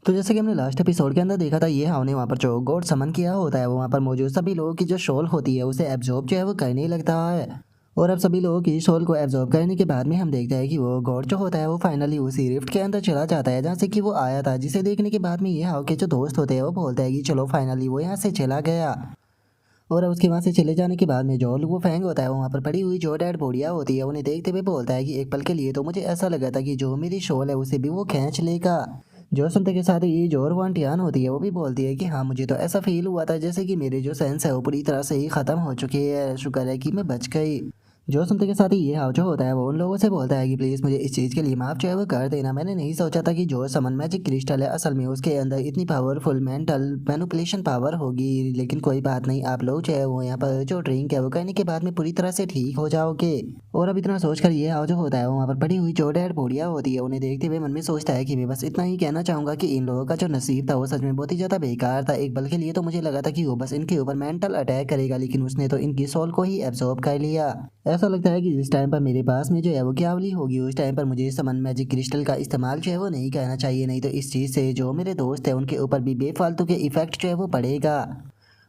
तो जैसे कि हमने लास्ट एपिसोड के अंदर देखा था, ये हाव ने वहाँ पर जो गॉड समन किया होता है वो वहाँ पर मौजूद सभी लोगों की जो सोल होती है उसे एब्जॉर्ब जो है वो करने लगता है। और अब सभी लोगों की सोल को एब्जॉर्ब करने के बाद में हम देखते हैं कि वो गॉड जो होता है वो फाइनली उसी रिफ्ट के अंदर चला जाता है जहाँ से कि वो आया था, जिसे देखने के बाद में ये हाव के जो दोस्त होते हैं वो बोलते हैं कि चलो फाइनली वो यहाँ से चला गया। और अब उसके वहाँ से चले जाने के बाद में जो वो फैंग होता है वो वहाँ पर पड़ी हुई जो डेड बॉडियाँ होती है उन्हें देखते हुए बोलता है कि एक पल के लिए तो मुझे ऐसा लगा था कि जो मेरी सोल है उसे भी वो खींच लेगा। जो सुनते के साथ ही जो वांटियान होती है वो भी बोलती है कि हाँ, मुझे तो ऐसा फील हुआ था जैसे कि मेरे जो सेंस है वो पूरी तरह से ही ख़त्म हो चुकी है, शुक्र है कि मैं बच गई। जो सुनते के साथ ही ये हाव जो होता है वो उन लोगों से बोलता है कि प्लीज़ मुझे इस चीज़ के लिए माफ़ जो है वो कर देना। मैंने नहीं सोचा था कि जो समन मैजिक क्रिस्टल है असल में उसके अंदर इतनी पावरफुल मेंटल मैनिपुलेशन पावर होगी, लेकिन कोई बात नहीं, आप लोग जो है वो यहाँ पर जो ड्रिंक है वो करने के बाद में पूरी तरह से ठीक हो जाओगे। और अब इतना सोचकर ये हाव जो होता है वो वहाँ पर पड़ी हुई जो डेड बॉडियाँ होती है उन्हें देखते हुए मन में सोचता है कि मैं बस इतना ही कहना चाहूँगा कि इन लोगों का जो नसीब था वो सच में बहुत ही ज़्यादा बेकार था। एक पल के लिए तो मुझे लगा था कि वो बस इनके ऊपर मेंटल अटैक करेगा, लेकिन उसने तो इनकी सोल को ही एब्जॉर्ब कर लिया। ऐसा लगता है कि जिस टाइम पर मेरे पास में जो है वो क्यावली होगी उस टाइम पर मुझे समन मैजिक क्रिस्टल का इस्तेमाल जो है वो नहीं करना चाहिए, नहीं तो इस चीज़ से जो मेरे दोस्त हैं उनके ऊपर भी बेफालतू के इफेक्ट जो है वो पड़ेगा।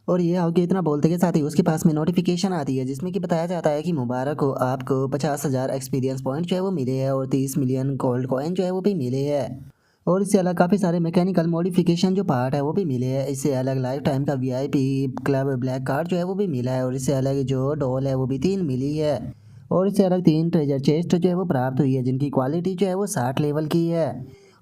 और ये आगे इतना बोलते के साथ ही उसके पास में नोटिफिकेशन आती है जिसमें कि बताया जाता है कि मुबारक हो, आपको 50,000 एक्सपीरियंस पॉइंट जो है वो मिले हैं और 30 मिलियन गोल्ड कॉइन जो है वो भी मिले हैं। और इससे अलग काफ़ी सारे मैकेनिकल मॉडिफिकेशन जो पार्ट है वो भी मिले हैं। इससे अलग लाइफ टाइम का वीआईपी क्लब ब्लैक कार्ड जो है वो भी मिला है। और इससे अलग जो डॉल है वो भी 3 मिली है। और इससे अलग 3 ट्रेजर चेस्ट जो है वो प्राप्त हुई है जिनकी क्वालिटी जो है वो 60 लेवल की है।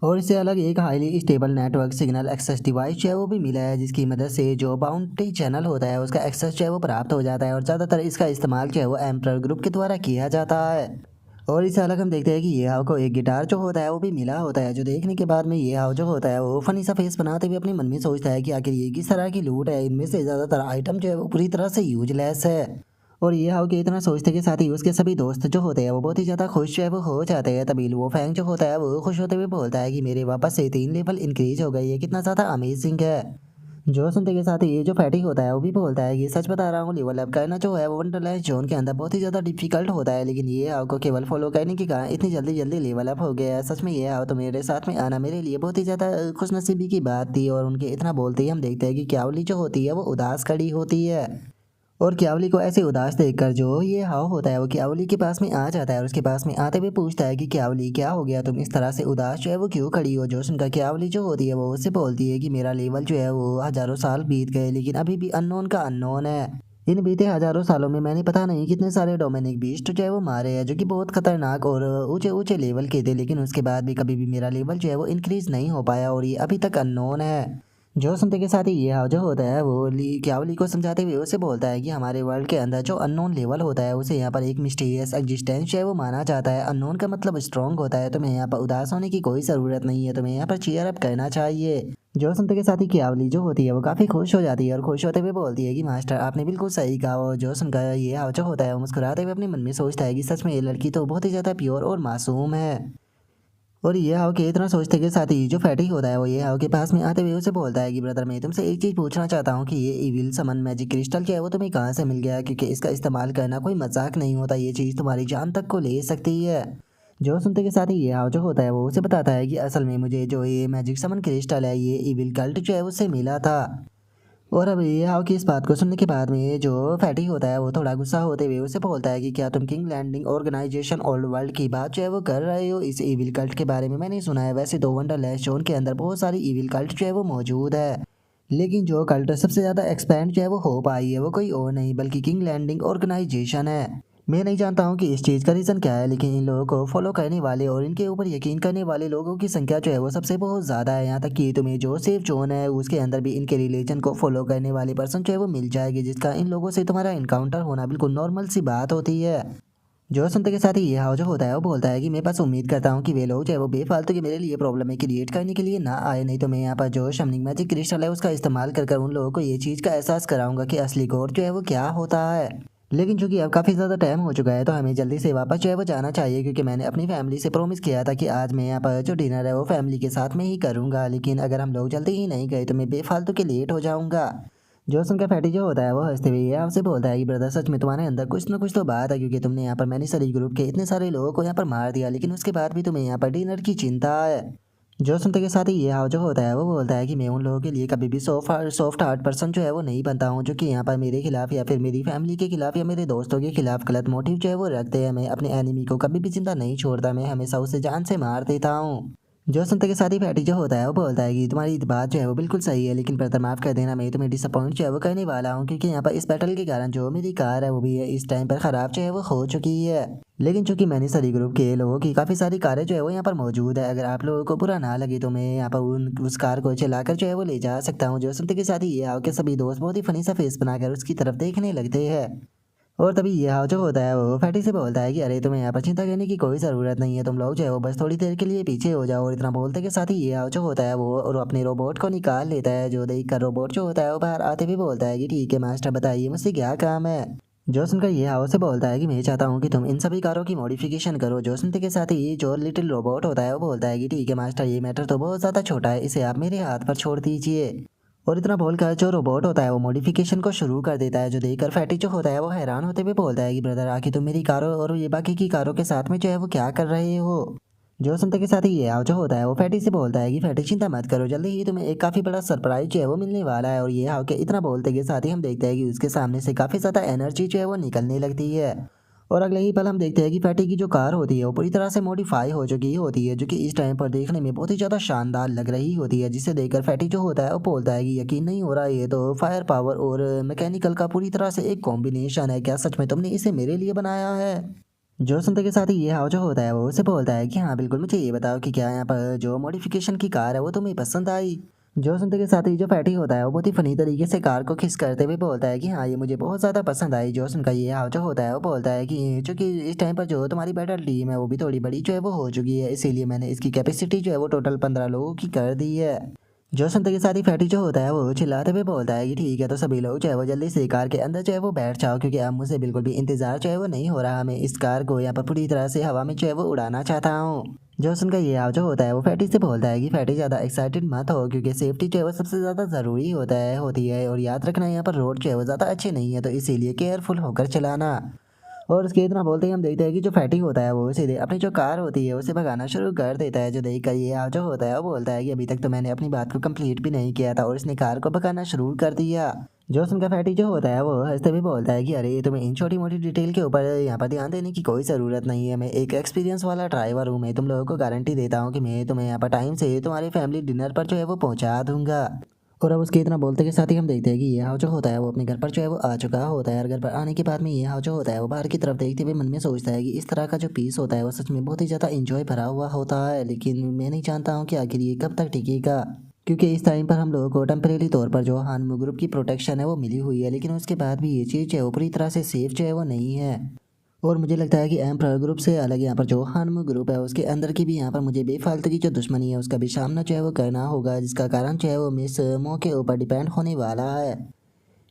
और इससे अलग एक highly stable network signal access device जो है वो भी मिला है जिसकी मदद से जो बाउंटी चैनल होता है उसका एक्सेस जो है वो प्राप्त हो जाता है। और ज़्यादातर इसका इस्तेमाल जो है वो एम्प्रर ग्रुप के द्वारा किया जाता है। और इससे अलग हम देखते हैं कि ये हाव को एक गिटार जो होता है वो भी मिला होता है, जो देखने के बाद में ये हाव जो होता है वो फनी सा फेस बनाते हुए अपने मन में सोचता है कि आखिर ये किस तरह की लूट है, इनमें से ज़्यादातर आइटम जो है वो पूरी तरह से यूजलेस है। और ये हाव के इतना सोचते के साथ ही उसके सभी दोस्त जो होते हैं वो बहुत ही ज़्यादा खुश जो है वो हो जाते हैं। तभी वो फैंग जो होता है वो खुश होते हुए बोलता है कि मेरे वापस से 3 लेवल इंक्रीज हो गई है, कितना ज़्यादा अमेजिंग है। जो सुनते के साथ ही ये जो फैटी होता है वो भी बोलता है कि सच बता रहा हूँ, लेवल अप करना जो है वो वंडरलैंड जोन के अंदर बहुत ही ज़्यादा डिफिकल्ट होता है, लेकिन ये आपको केवल फॉलो करने के कारण इतनी जल्दी जल्दी लेवल अप हो गया है। सच में ये आओ तो मेरे साथ में आना मेरे लिए बहुत ही ज़्यादा खुशनसीबी की बात थी। और उनके इतना बोलते ही हम देखते हैं कि क्यावली जो होती है वो उदास खड़ी होती है। और क्यावली को ऐसे उदास देखकर जो ये हाव होता है वो क्यावली के पास में आ जाता है और उसके पास में आते हुए पूछता है कि क्यावली क्या हो गया, तुम इस तरह से उदास जो है वो क्यों खड़ी हो। जो सुनकर क्यावली जो होती है वो उससे बोलती है कि मेरा लेवल जो है वो हजारों साल बीत गए लेकिन अभी भी अननोन का अननोन है। इन बीते हजारों सालों में मैंने पता नहीं कितने सारे डोमिनिक बीस्ट जो है वो मारे हैं जो कि बहुत खतरनाक और ऊंचे ऊंचे लेवल के थे, लेकिन उसके बाद भी कभी भी मेरा लेवल जो है वो इंक्रीज नहीं हो पाया और ये अभी तक अननोन है। जो सुनते के साथ ही ये हाव जो होता है वो क्यावली को समझाते हुए उसे बोलता है कि हमारे वर्ल्ड के अंदर जो अननोन लेवल होता है उसे यहाँ पर एक मिस्टीरियस एग्जिस्टेंस है वो माना जाता है। अननोन का मतलब स्ट्रॉन्ग होता है, तुम्हें यहाँ पर उदास होने की कोई ज़रूरत नहीं है, तुम्हें यहाँ पर चीयर अप करना चाहिए। जो सुनते के साथ ही क्यावली जो होती है वो काफ़ी खुश हो जाती है और खुश होते हुए बोलती है कि मास्टर आपने बिल्कुल सही कहा। और जो सुनकर ये हाव जो होता है वो मुस्कुराते हुए अपने मन में सोचता है कि सच में ये लड़की तो बहुत ही ज़्यादा प्योर और मासूम है। और ये हाव के इतना सोचते के साथ ही जो फैटी होता है वो ये हाव के पास में आते हुए उसे बोलता है कि ब्रदर मैं तुमसे एक चीज़ पूछना चाहता हूँ कि ये इविल समन मैजिक क्रिस्टल क्या है वो तुम्हें कहाँ से मिल गया, क्योंकि इसका इस्तेमाल करना कोई मजाक नहीं होता, ये चीज़ तुम्हारी जान तक को ले सकती है। जो सुनते के साथ ही ये हाव जो होता है वो उसे बताता है कि असल में मुझे जो ये मैजिक समन क्रिस्टल है ये इविल कल्ट जो है उससे मिला था। और अब ये हाव की इस बात को सुनने के बाद में जो फैटी होता है वो थोड़ा गुस्सा होते हुए उसे बोलता है कि क्या तुम king landing organisation old world की बात जो है वो कर रहे हो। इस इविल कल्ट के बारे में मैंने सुना है, वैसे तो वंडरलैंड जोन के अंदर बहुत सारी इविल कल्ट जो है वो मौजूद है, लेकिन जो कल्ट सबसे ज़्यादा एक्सपेंड जो है वो हो पाई है वो कोई और नहीं बल्कि किंग लैंडिंग ऑर्गेनाइजेशन है। मैं नहीं जानता हूँ कि इस चीज़ का रीज़न क्या है, लेकिन इन लोगों को फॉलो करने वाले और इनके ऊपर यकीन करने वाले लोगों की संख्या जो है वो सबसे बहुत ज़्यादा है। यहाँ तक कि तुम्हें जो सेफ जोन है उसके अंदर भी इनके रिलीजन को फॉलो करने वाली पर्सन जो है वो मिल जाएगी, जिसका इन लोगों से तुम्हारा इनकाउंटर होना बिल्कुल नॉर्मल सी बात होती है। जो सुनते के साथ ही ये हाव जो होता है वो बोलता है कि मैं बस उम्मीद करता हूँ कि वे लोग जो है वो बेफालतू के मेरे लिए प्रॉब्लम में क्रिएट करने के लिए ना आए, नहीं तो मैं यहाँ पर जो शमनिंग मैजिक क्रिस्टल है उसका इस्तेमाल कर कर उन लोगों को ये चीज़ का एहसास कराऊंगा कि असली गौर जो है वो क्या होता है। लेकिन चूंकि अब काफ़ी ज़्यादा टाइम हो चुका है तो हमें जल्दी से वापस जो है वो जाना चाहिए, क्योंकि मैंने अपनी फैमिली से प्रॉमिस किया था कि आज मैं यहाँ पर जो डिनर है वो फैमिली के साथ में ही करूँगा, लेकिन अगर हम लोग जल्दी ही नहीं गए तो मैं बेफालतू के लेट हो जाऊँगा। जो सुनकर फैटी जो होता है वो हंसते हुए ये आपसे बोलता है कि ब्रदर सच में तुम्हारे अंदर कुछ ना कुछ तो बात है, क्योंकि तुमने यहाँ पर मैंने सारी ग्रुप के इतने सारे लोगों को यहाँ पर मार दिया लेकिन उसके बाद भी तुम्हें यहाँ पर डिनर की चिंता है। जो सुनते के साथ ही ये हाव जो होता है वो बोलता है कि मैं उन लोगों के लिए कभी भी सॉफ्ट हार्ट पर्सन जो है वो नहीं बनता हूँ, जो कि यहाँ पर मेरे खिलाफ या फिर मेरी फैमिली के खिलाफ या मेरे दोस्तों के खिलाफ गलत मोटिव जो है वो रखते हैं। मैं अपने एनिमी को कभी भी जिंदा नहीं छोड़ता, मैं हमेशा उसे जान से मार देता हूँ। जो सुनते के साथ ही फैटी जो होता है वो बोलता है कि तुम्हारी बात जो है वो बिल्कुल सही है, लेकिन ब्रदर माफ कर देना, मैं तुम्हें डिसअपॉइंट जो है वो करने वाला हूँ, क्योंकि यहाँ पर इस बैटल के कारण जो मेरी कार है वो भी है इस टाइम पर खराब जो है वो हो चुकी है। लेकिन चूंकि मैंने सभी ग्रुप के लोगों की काफ़ी सारी कारें जो है वो यहाँ पर मौजूद है, अगर आप लोगों को बुरा ना लगे तो मैं यहाँ पर उस कार को चलाकर जो है वो ले जा सकता हूँ। जो सुनते के साथ ही ये आओ के सभी दोस्त बहुत ही फनी सा फेस बनाकर उसकी तरफ देखने लगते हैं। और तभी ये हाव जो होता है वो फैटी से बोलता है कि अरे तुम्हें यहाँ पर चिंता करने की कोई ज़रूरत नहीं है, तुम लोग जो है वो बस थोड़ी देर के लिए पीछे हो जाओ। और इतना बोलते के साथ ही ये हाव जो होता है वो और अपने रोबोट को निकाल लेता है, जो देख कर रोबोट जो होता है वो बाहर आते हुए बोलता है कि ठीक है मास्टर, बताइए मुझसे क्या काम है। जो सुनकर ये हाव से बोलता है कि मैं चाहता हूँ कि तुम इन सभी कारों की मॉडिफिकेशन करो। जो सुनते के साथ ही जो लिटिल रोबोट होता है वो बोलता है कि ठीक है मास्टर, ये मैटर तो बहुत ज़्यादा छोटा है, इसे आप मेरे हाथ पर छोड़ दीजिए। और इतना बोलकर जो रोबोट होता है वो मॉडिफिकेशन को शुरू कर देता है, जो देखकर फैटी जो होता है वो हैरान होते हुए बोलता है कि ब्रदर आखिर तुम मेरी कारों और ये बाकी की कारों के साथ में जो है वो क्या कर रहे हो। जो सुनते के साथ ही ये आओ जो होता है वो फैटी से बोलता है कि फैटी चिंता मत करो, जल्दी ही तुम्हें एक काफ़ी बड़ा सरप्राइज जो है वो मिलने वाला है। और ये आओ के इतना बोलते के साथ ही हम देखते हैं कि उसके सामने से काफ़ी ज़्यादा एनर्जी जो है वो निकलने लगती है। और अगले ही पल हम देखते हैं कि फैटी की जो कार होती है वो पूरी तरह से मॉडिफाई हो चुकी होती है, जो कि इस टाइम पर देखने में बहुत ही ज़्यादा शानदार लग रही होती है, जिसे देखकर फैटी जो होता है वो बोलता है कि यकीन नहीं हो रहा, ये तो फायर पावर और मैकेनिकल का पूरी तरह से एक कॉम्बिनेशन है, क्या सच में तुमने इसे मेरे लिए बनाया है। जो सुनते के साथ ही ये हाव जो होता है वो उसे बोलता है कि हाँ बिल्कुल, मुझे ये बताओ कि क्या यहाँ पर जो मॉडिफिकेशन की कार है वो तुम्हें पसंद आई। जो सुनते के साथ ही जो फैटी होता है वो बहुत ही फनी तरीके से कार को खिस करते हुए बोलता है कि हाँ ये मुझे बहुत ज़्यादा पसंद आई। जो सुनकर ये हाव जो होता है वो बोलता है कि चूंकि इस टाइम पर जो तुम्हारी बैटल टीम है वो भी थोड़ी बड़ी जो है वो हो चुकी है, इसीलिए मैंने इसकी कैपेसिटी जो है वो टोटल 15 लोगों की कर दी है। जो सुनते के साथ ही फैटी जो होता है वो चिल्लाते हुए बोलता है कि ठीक है, तो सभी लोग जो है वो जल्दी से कार के अंदर जो है वो बैठ जाओ, क्योंकि अब मुझे बिल्कुल भी इंतजार जो है वो नहीं हो रहा, मैं इस कार को यहाँ पर पूरी तरह से हवा में जो है वो उड़ाना चाहता हूँ। जो सुनकर ये आव जो होता है वो फैटी से बोलता है कि फैटी ज़्यादा एक्साइटेड मत हो, क्योंकि सेफ्टी जो है वो सबसे ज़्यादा ज़रूरी होती है, और याद रखना यहाँ पर रोड जो है वो ज़्यादा अच्छे नहीं है, तो इसीलिए केयरफुल होकर चलाना। और उसके इतना बोलते ही हम देखते हैं कि जो फैटी होता है वो सीधे अपनी जो कार होती है उसे भगाना शुरू कर देता है, जो देख कर ये जो होता है वो बोलता है कि अभी तक तो मैंने अपनी बात को कंप्लीट भी नहीं किया था और इसने कार को भगाना शुरू कर दिया। जो सुनकर फैटी जो होता है वो हंसते हुए बोलता है कि अरे तुम्हें इन छोटी मोटी डिटेल के ऊपर यहाँ पर ध्यान देने की कोई ज़रूरत नहीं है, मैं एक एक्सपीरियंस वाला ड्राइवर हूँ, मैं तुम लोगों को गारंटी देता हूँ कि मैं तुम्हें यहाँ पर टाइम से तुम्हारी फैमिली डिनर पर जो है वो पहुँचा दूंगा। और अब उसके इतना बोलते के साथ ही हम देखते हैं कि ये हाव जो होता है वो अपने घर पर जो है वो आ चुका होता है, और घर पर आने के बाद में ये हाव जो होता है वो बाहर की तरफ देखते हुए मन में सोचता है कि इस तरह का जो पीस होता है वो सच में बहुत ही ज़्यादा इंजॉय भरा हुआ होता है, लेकिन मैं नहीं जानता हूँ कि आखिर ये कब तक टिकेगा, क्योंकि इस टाइम पर हम लोगों को टेम्परेरी तौर पर जो हानमू ग्रुप की प्रोटेक्शन है वो मिली हुई है, लेकिन उसके बाद भी ये चीज़ जो है वो पूरी तरह से सेफ जो है वो नहीं है। और मुझे लगता है कि एम्प्रर ग्रुप से अलग यहाँ पर जो हानमू ग्रुप है उसके अंदर की भी यहाँ पर मुझे बेफालतू की जो दुश्मनी है उसका भी सामना जो है वो करना होगा, जिसका कारण जो है वो मिस मो के ऊपर डिपेंड होने वाला है।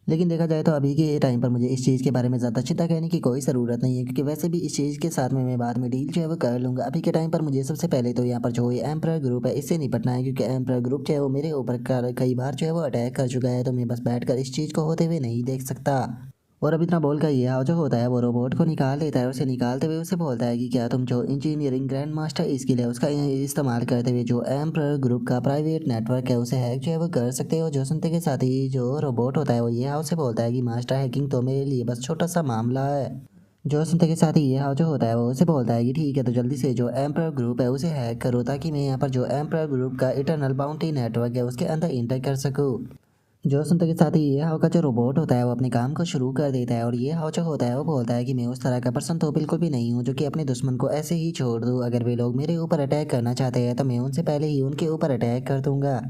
लेकिन देखा जाए तो अभी के टाइम पर मुझे इस चीज़ के बारे में ज़्यादा चिंता करने की कोई ज़रूरत नहीं है, क्योंकि वैसे भी इस चीज़ के साथ में मैं बाद में डील जो है वो कर लूँगा। अभी के टाइम पर मुझे सबसे पहले तो यहाँ पर जो ये एम्प्रर ग्रुप है इससे निपटना है, क्योंकि एम्प्रर ग्रुप जो है वो मेरे ऊपर कई बार जो है वो अटैक कर चुका है, तो मैं बस बैठकर इस चीज़ को होते हुए नहीं देख सकता। और अब इतना बोलकर ये हाव जो होता है वो रोबोट को निकाल लेता है, उसे निकालते हुए उसे बोलता है कि क्या तुम जो इंजीनियरिंग ग्रैंड मास्टर स्किल है उसका इस्तेमाल करते हुए जो एम्प्रर ग्रुप का प्राइवेट नेटवर्क है उसे हैक जो है वो कर सकते हो। जो सुनते के साथ ही जो रोबोट होता है वो ये हाव से बोलता है कि मास्टर, हैकिंग तो मेरे लिए बस छोटा सा मामला है। जो सुनते के साथ ही ये हाव जो होता है वो उसे बोलता है कि ठीक है, तो जल्दी से जो एम्प्रर ग्रुप है उसे हैक करो, ताकि मैं यहाँ पर जो एम्प्रर ग्रुप का इटरनल बाउंटी नेटवर्क है उसके अंदर इंटर कर सकूँ। जो सुनते के साथ ही ये हाव का जो रोबोट होता है वो अपने काम को शुरू कर देता है, और ये हाव जो होता है वो बोलता है कि मैं उस तरह का पर्सन तो बिल्कुल भी नहीं हूँ जो कि अपने दुश्मन को ऐसे ही छोड़ दूँ, अगर वे लोग मेरे ऊपर अटैक करना चाहते हैं तो मैं उनसे पहले ही उनके ऊपर अटैक कर दूंगा।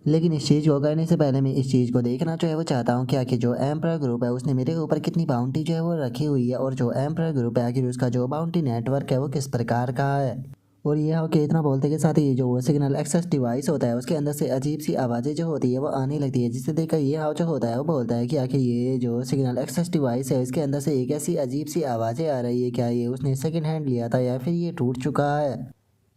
लेकिन इस चीज़ को करने से पहले मैं इस चीज़ को देखना जो है वो चाहता हूँ कि आखिर जो एम्प्रर ग्रुप है उसने मेरे ऊपर कितनी बाउंटी जो है वो रखी हुई है, और जो एम्प्रर ग्रुप है आखिर उसका जो बाउंटी नेटवर्क है वो किस प्रकार का है। और ये हो कि इतना बोलते के साथ ही जो वो सिग्नल एक्सेस डिवाइस होता है उसके अंदर से अजीब सी आवाज़ें जो होती है वो आने लगती है, जिसे देखकर ये हाव जो होता है वो बोलता है कि आखिर ये जो सिग्नल एक्सेस डिवाइस है इसके अंदर से एक ऐसी अजीब सी आवाज़ें आ रही है, क्या ये उसने सेकंड हैंड लिया था या फिर ये टूट चुका है।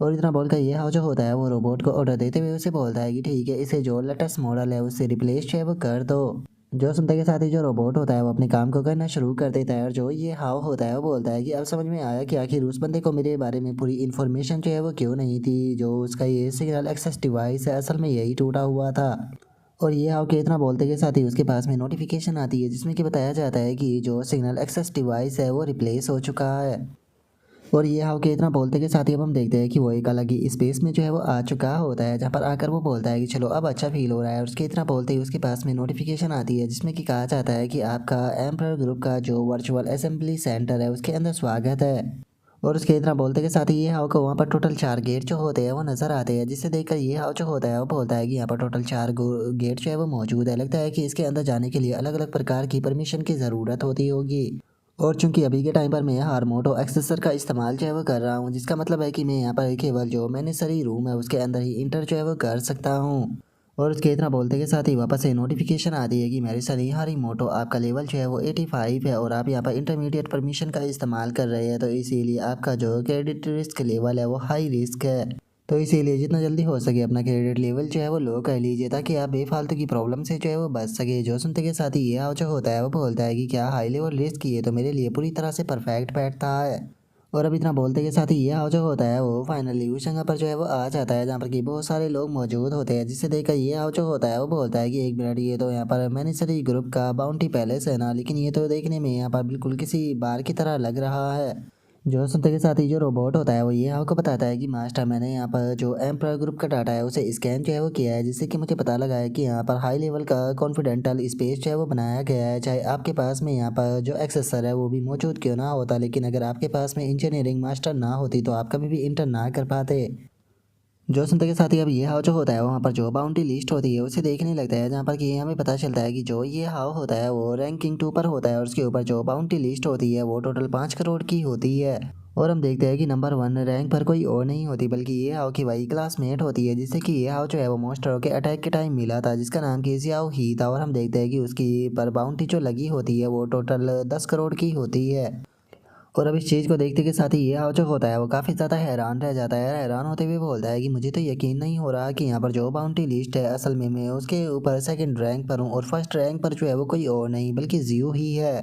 और इतना बोलकर ये हाव जो होता है वो रोबोट को ऑर्डर देते हुए उसे बोलता है कि ठीक है, इसे जो लेटेस्ट मॉडल है उससे रिप्लेस जो है वो कर दो। जो सुनते के साथ ही जो रोबोट होता है वो अपने काम को करना शुरू कर देता है और जो ये हाव होता है वो बोलता है कि अब समझ में आया कि आखिर उस बंदे को मेरे बारे में पूरी इन्फॉर्मेशन जो है वो क्यों नहीं थी। जो उसका ये सिग्नल एक्सेस डिवाइस है असल में यही टूटा हुआ था। और ये हाव के इतना बोलते के साथ ही उसके पास में नोटिफिकेशन आती है जिसमें कि बताया जाता है कि जो सिग्नल एक्सेस डिवाइस है वो रिप्लेस हो चुका है। और ये हाउ के इतना बोलते के साथ ही अब हम देखते हैं कि वो एक अलग ही स्पेस में जो है वो आ चुका होता है, जहाँ पर आकर वो बोलता है कि चलो अब अच्छा फील हो रहा है। और उसके इतना बोलते ही उसके पास में नोटिफिकेशन आती है जिसमें कि कहा जाता है कि आपका एम्पर ग्रुप का जो वर्चुअल असेंबली सेंटर है उसके अंदर स्वागत है। और उसके इतना बोलते के साथ ही ये हाउ को वहाँ पर टोटल 4 गेट जो होते हैं वो नज़र आते हैं, जिसे देखकर ये हाउ जो होता है वो बोलता है कि यहाँ पर टोटल 4 गेट जो है वो मौजूद है। लगता है कि इसके अंदर जाने के लिए अलग अलग प्रकार की परमिशन की ज़रूरत होती होगी। और चूंकि अभी के टाइम पर मैं हारमोटो एक्सेसर का इस्तेमाल जो है वो कर रहा हूँ, जिसका मतलब है कि मैं यहाँ पर केवल जो मैंने सरी रूम है उसके अंदर ही इंटर जो है वो कर सकता हूँ। और उसके इतना बोलते के साथ ही वापस से नोटिफिकेशन आती है कि मेरे सरी हारीमोटो आपका लेवल जो है वो 85 है और आप यहाँ पर इंटरमीडिएट परमिशन का इस्तेमाल कर रहे हैं, तो इसीलिए आपका जो क्रेडिट रिस्क लेवल है वो हाई रिस्क है। तो इसीलिए जितना जल्दी हो सके अपना क्रेडिट लेवल जो है वो लो कर लीजिए ताकि आप बेफालतू की प्रॉब्लम से जो है वो बच सके। जो सुनते के साथ ही ये हाव जो होता है वो बोलता है कि क्या हाई लेवल रिस्क की है तो मेरे लिए पूरी तरह से परफेक्ट बैठता है। और अब इतना बोलते के साथ ही ये हाव जो होता है वो फाइनली उस जगह पर जो है वो आ जाता है जहाँ पर कि बहुत सारे लोग मौजूद होते हैं, जिससे देखकर ये हाव जो होता है वो बोलता है कि एक मिनट, ये तो यहाँ पर मैनेसरी ग्रुप का बाउंटी पैलेस है ना, लेकिन ये तो देखने में यहाँ पर बिल्कुल किसी बार की तरह लग रहा है। जो सुनते के साथ ही जो रोबोट होता है वो ये आपको बताता है कि मास्टर, मैंने यहाँ पर जो एम्पर ग्रुप का डाटा है उसे स्कैन जो है वो किया है, जिससे कि मुझे पता लगा है कि यहाँ पर हाई लेवल का कॉन्फिडेंटल स्पेस जो है वो बनाया गया है। चाहे आपके पास में यहाँ पर जो एक्सेसर है वो भी मौजूद क्यों ना होता, लेकिन अगर आपके पास में इंजीनियरिंग मास्टर ना होती तो आप कभी भी इंटर ना कर पाते। जो सुनते के साथ ही अब ये हाव जो होता है वहाँ पर जो बाउंटी लिस्ट होती है उसे देखने लगता है, जहाँ पर कि हमें पता चलता है कि जो ये हाव होता है वो रैंकिंग 2 पर होता है और उसके ऊपर जो बाउंटी लिस्ट होती है वो टोटल 5 करोड़ की होती है। और हम देखते हैं कि नंबर 1 रैंक पर कोई और नहीं होती बल्कि ये हाव की वही क्लासमेट होती है, जिससे कि ये हाव जो है वो मोस्टरों के अटैक के टाइम मिला था, जिसका नाम कि जियाओ ही था। और हम देखते हैं कि उसकी पर बाउंटी जो लगी होती है वो टोटल 10 करोड़ की होती है। और अब इस चीज़ को देखते के साथ ही ये हाव जो होता है वो काफ़ी ज़्यादा हैरान रह जाता है। हैरान होते हुए बोलता है कि मुझे तो यकीन नहीं हो रहा कि यहाँ पर जो बाउंटी लिस्ट है असल में मैं उसके ऊपर सेकंड रैंक पर हूँ और फर्स्ट रैंक पर जो है वो कोई और नहीं बल्कि जियो ही है।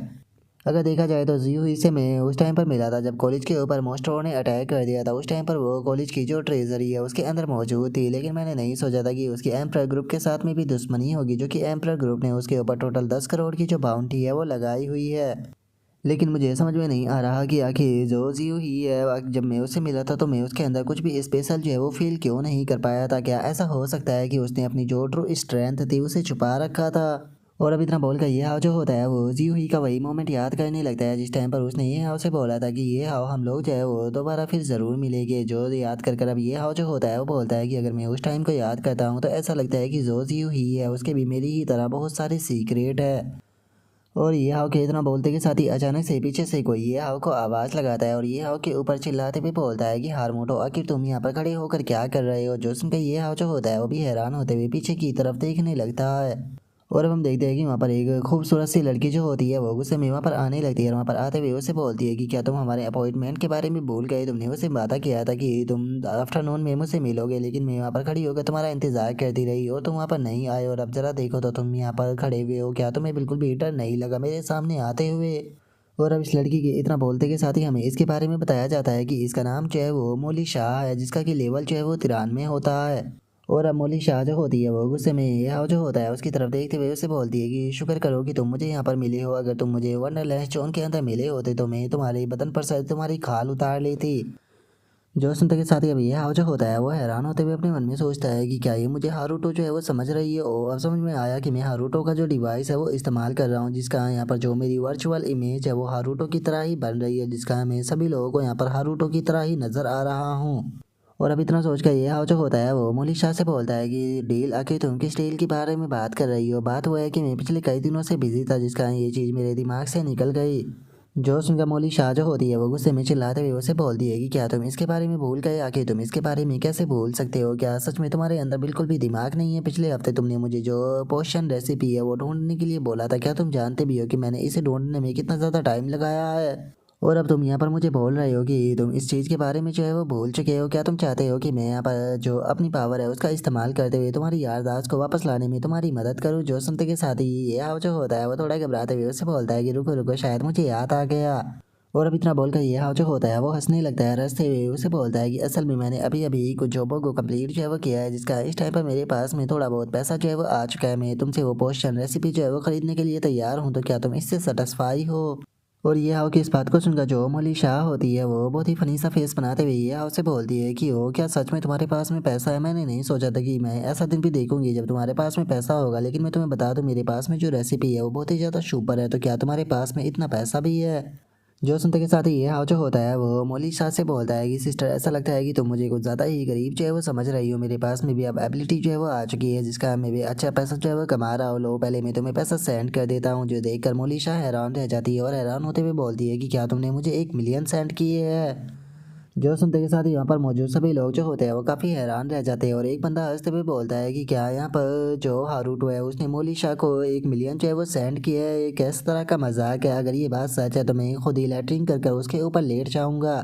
अगर देखा जाए तो जियो ही से मैं उस टाइम पर मिला था जब कॉलेज के ऊपर मोस्टरों ने अटैक कर दिया था। उस टाइम पर वो कॉलेज की जो ट्रेजरी है उसके अंदर मौजूद थी, लेकिन मैंने नहीं सोचा था कि उसकी एम्प्रर ग्रुप के साथ में भी दुश्मनी होगी, जो कि एम्प्रर ग्रुप ने उसके ऊपर टोटल 10 करोड़ की जो बाउंटी है वो लगाई हुई है। लेकिन मुझे समझ में नहीं आ रहा कि आखिर जो जियो ही है, जब मैं उससे मिला था तो मैं उसके अंदर कुछ भी स्पेशल जो है वो फील क्यों नहीं कर पाया था। क्या ऐसा हो सकता है कि उसने अपनी जो ट्रू स्ट्रेंथ थी उसे छुपा रखा था। और अब इतना बोल कर ये हाव जो होता है वो जियो ही का वही मोमेंट याद करने लगता है जिस टाइम पर उसने ये हाव से बोला था कि ये हाव हम लोग जो है वो दोबारा फिर ज़रूर मिलेंगे। जो याद कर अब ये हाव जो होता है वो बोलता है कि अगर मैं उस टाइम को याद करता हूँ तो ऐसा लगता है कि जो जियो ही है उसके भी मेरी ही तरह बहुत सारे सीक्रेट है। और ये हाव के इतना बोलते के साथ ही अचानक से पीछे से कोई ये हाव को आवाज़ लगाता है और ये हाव के ऊपर चिल्लाते हुए बोलता है कि हारमोटो, आखिर तुम यहाँ पर खड़े होकर क्या कर रहे हो। जो सुनकर ये हाव जो होता है वो भी हैरान होते हुए पीछे की तरफ देखने लगता है। और अब हम देखते हैं कि वहाँ पर एक खूबसूरत सी लड़की जो होती है वो गुस्से में वहाँ पर आने लगती है और वहाँ पर आते हुए उससे बोलती है कि क्या तुम हमारे अपॉइंटमेंट के बारे में भूल गए। तुमने उससे वादा किया था कि तुम आफ्टरनून में मुझसे मिलोगे, लेकिन मैं वहाँ पर खड़ी होकर तुम्हारा इंतजार करती रही और तुम वहाँ पर नहीं आए और अब जरा देखो तो तुम यहाँ पर खड़े हुए हो। क्या तुम्हें बिल्कुल भी डर नहीं लगा मेरे सामने आते हुए। और अब इस लड़की के इतना बोलते के साथ ही हमें इसके बारे में बताया जाता है कि इसका नाम जो है वो मोली शाह है, जिसका कि लेवल जो है वो 93 होता है। और अब मोली शाह जो होती है वो गुस्से में ये हाव जो होता है उसकी तरफ देखते हुए उसे बोलती है कि शुक्र करो कि तुम मुझे यहाँ पर मिले हो, अगर तुम मुझे वंडरलैंड जोन के अंदर मिले होते तो मैं तुम्हारे बदन पर से तुम्हारी खाल उतार ली थी। जो सुनते के साथ ही अब ये हाव जो होता है वो हैरान होते हुए अपने मन में सोचता है कि क्या ये मुझे हारूटो जो है वो समझ रही है। और अब समझ में आया कि मैं हारूटो का जो डिवाइस है वो इस्तेमाल कर रहा हूँ, जिसका यहाँ पर जो मेरी वर्चुअल इमेज है वो हारूटो की तरह ही बन रही है, जिसका मैं सभी लोगों को यहाँ पर हारूटो की तरह ही नज़र आ रहा हूँ। और अब इतना सोच कर ये हाव जो होता है वो मोली शाह से बोलता है कि डील, आखिर तुम किस डील के बारे में बात कर रही हो। बात हुआ है कि मैं पिछले कई दिनों से बिजी था, जिसका ये चीज़ मेरे दिमाग से निकल गई। जो सुनकर मोली शाह जो होती है वो गुस्से में चिल्लाते हुए उसे बोलती है कि क्या तुम इसके बारे में भूल गए। आखिर तुम इसके बारे में कैसे भूल सकते हो, क्या सच में तुम्हारे अंदर बिल्कुल भी दिमाग नहीं है। पिछले हफ्ते तुमने मुझे जो पोशन रेसिपी है वो ढूंढने के लिए बोला था, क्या तुम जानते भी हो कि मैंने इसे ढूंढने में कितना ज़्यादा टाइम लगाया है। और अब तुम यहाँ पर मुझे बोल रहे हो कि तुम इस चीज़ के बारे में जो है वो भूल चुके हो। क्या तुम चाहते हो कि मैं यहाँ पर जो अपनी पावर है उसका इस्तेमाल करते हुए तुम्हारी याददाश्त को वापस लाने में तुम्हारी मदद करूँ? जो सुनते के साथ ही ये हाव जो होता है वो थोड़ा घबराते हुए उससे बोलता है कि रुको रुको, शायद मुझे याद आ गया। और अब इतना बोलकर ये हाव जो होता है वो हंसने लगता है, हंसते हुए उसे बोलता है कि असल में मैंने अभी अभी कुछ जॉबों को कंप्लीट जो है वो किया है, जिसका इस टाइम पर मेरे पास में थोड़ा बहुत पैसा जो है वो आ चुका है। मैं तुमसे वो पोशन रेसिपी जो है वो खरीदने के लिए तैयार हूँ, तो क्या तुम इससे सेटिस्फाई हो? और ये हाव की इस बात को सुनकर जो मोली शाह होती है वो बहुत ही फनी सा फेस बनाते हुए ये हाव से बोलती है कि ओ क्या सच में तुम्हारे पास में पैसा है? मैंने नहीं सोचा था कि मैं ऐसा दिन भी देखूंगी जब तुम्हारे पास में पैसा होगा, लेकिन मैं तुम्हें बता दूं मेरे पास में जो रेसिपी है वो बहुत ही ज़्यादा सुपर है, तो क्या तुम्हारे पास में इतना पैसा भी है? जो सुनते के साथ ही ये हाव जो होता है वो मोली शाह से बोलता है कि सिस्टर, ऐसा लगता है कि तुम मुझे कुछ ज़्यादा ही गरीब जो है वो समझ रही हो। मेरे पास में भी अब एबिलिटी जो है वो आ चुकी है जिसका मैं भी अच्छा पैसा जो है वो कमा रहा हूँ। लो पहले मैं तुम्हें पैसा सेंड कर देता हूँ। जो देखकर मोली शाह हैरान रह जाती है और हैरान होते हुए बोलती है कि क्या तुमने मुझे 1 मिलियन सेंड किए हैं? जो सुनते के साथ ही यहाँ पर मौजूद सभी लोग जो होते हैं वो काफ़ी हैरान रह जाते हैं और एक बंदा हंसते हुए बोलता है कि क्या यहाँ पर जो हारूटो है उसने मोली शाह को 1 मिलियन जो है वो सेंड किया है? ये किस तरह का मजाक है? अगर ये बात सच है तो मैं खुद ही लैटरिन कर कर उसके ऊपर लेट जाऊंगा।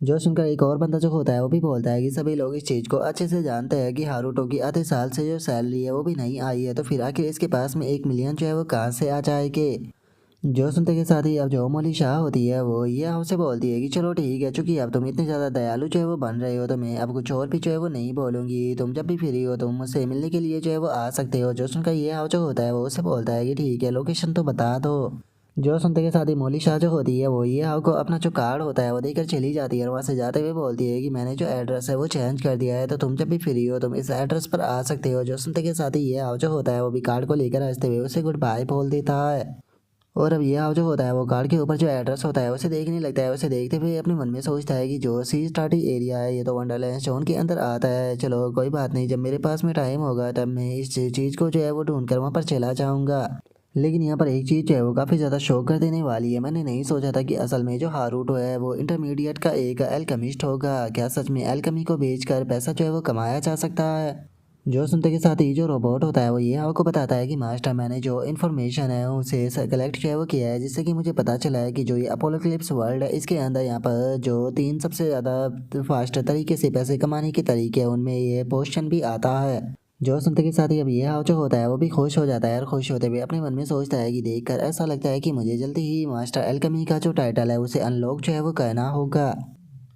जो सुनकर एक और बंदा जो होता है वो भी बोलता है कि सभी लोग इस चीज़ को अच्छे से जानते हैं कि हारूटो की आधे साल से जो सैलरी है वो भी नहीं आई है, तो फिर आखिर इसके पास में 1 मिलियन जो है वो कहाँ से आ जाएगी? जो सुनते के साथ ही अब जो मोली शाह होती है वो ये हमसे बोलती है कि चलो ठीक है, चूंकि अब तुम इतने ज़्यादा दयालु जो है वो बन रहे हो तो मैं अब कुछ और भी जो है वो नहीं बोलूँगी। तुम जब भी फ्री हो तुम मुझसे मिलने के लिए जो है वो आ सकते हो। जो सुनकर ये हाव जो होता है वो उससे बोलता है कि ठीक है, लोकेशन तो बता दो। जो सुनते के साथ ही मोली शाह जो होती है वो ये हाव को अपना जो कार्ड होता है वो देकर चली जाती है और वहाँ से जाते हुए बोलती है कि मैंने जो एड्रेस है वो चेंज कर दिया है, तो तुम जब भी फ्री हो तुम इस एड्रेस पर आ सकते हो। जो सुनते के साथ ही ये हाव जो होता है वो भी कार्ड को लेकर हंसते हुए उसे गुड बाय बोल देता है। और अब ये जो होता है वो कार्ड के ऊपर जो एड्रेस होता है उसे देखने लगता है। उसे देखते हुए अपने मन में सोचता है कि जो सी स्टार्टिंग एरिया है ये तो वंडरलैंड जोन के अंदर आता है। चलो कोई बात नहीं, जब मेरे पास में टाइम होगा तब मैं इस चीज़ को जो है वो ढूंढ कर वहाँ पर चला जाऊँगा। लेकिन यहाँ पर एक चीज़ जो है वो काफ़ी ज़्यादा शौक कर देने वाली है। मैंने नहीं सोचा था कि असल में जो हारूटो है वो इंटरमीडिएट का एक एल्केमिस्ट होगा। क्या सच में एल्केमी को बेचकर पैसा जो है वो कमाया जा सकता है? जो सुनते के साथ ही जो रोबोट होता है वो ये आपको बताता है कि मास्टर, मैंने जो इन्फॉर्मेशन है उसे कलेक्ट किया वो किया है, जिससे कि मुझे पता चला है कि जो ये अपोलोक्लिप्स वर्ल्ड है इसके अंदर यहाँ पर जो 3 सबसे ज़्यादा फास्ट तरीके से पैसे कमाने के तरीके हैं उनमें ये पोर्शन भी आता है। जो सुनते के साथ ही अब ये हाव जो होता है वो भी खुश हो जाता है और खुश होते हुए अपने मन में सोचता है कि देखकर ऐसा लगता है कि मुझे जल्दी ही मास्टर एल्केमी का जो टाइटल है उसे अनलॉक जो है वो करना होगा।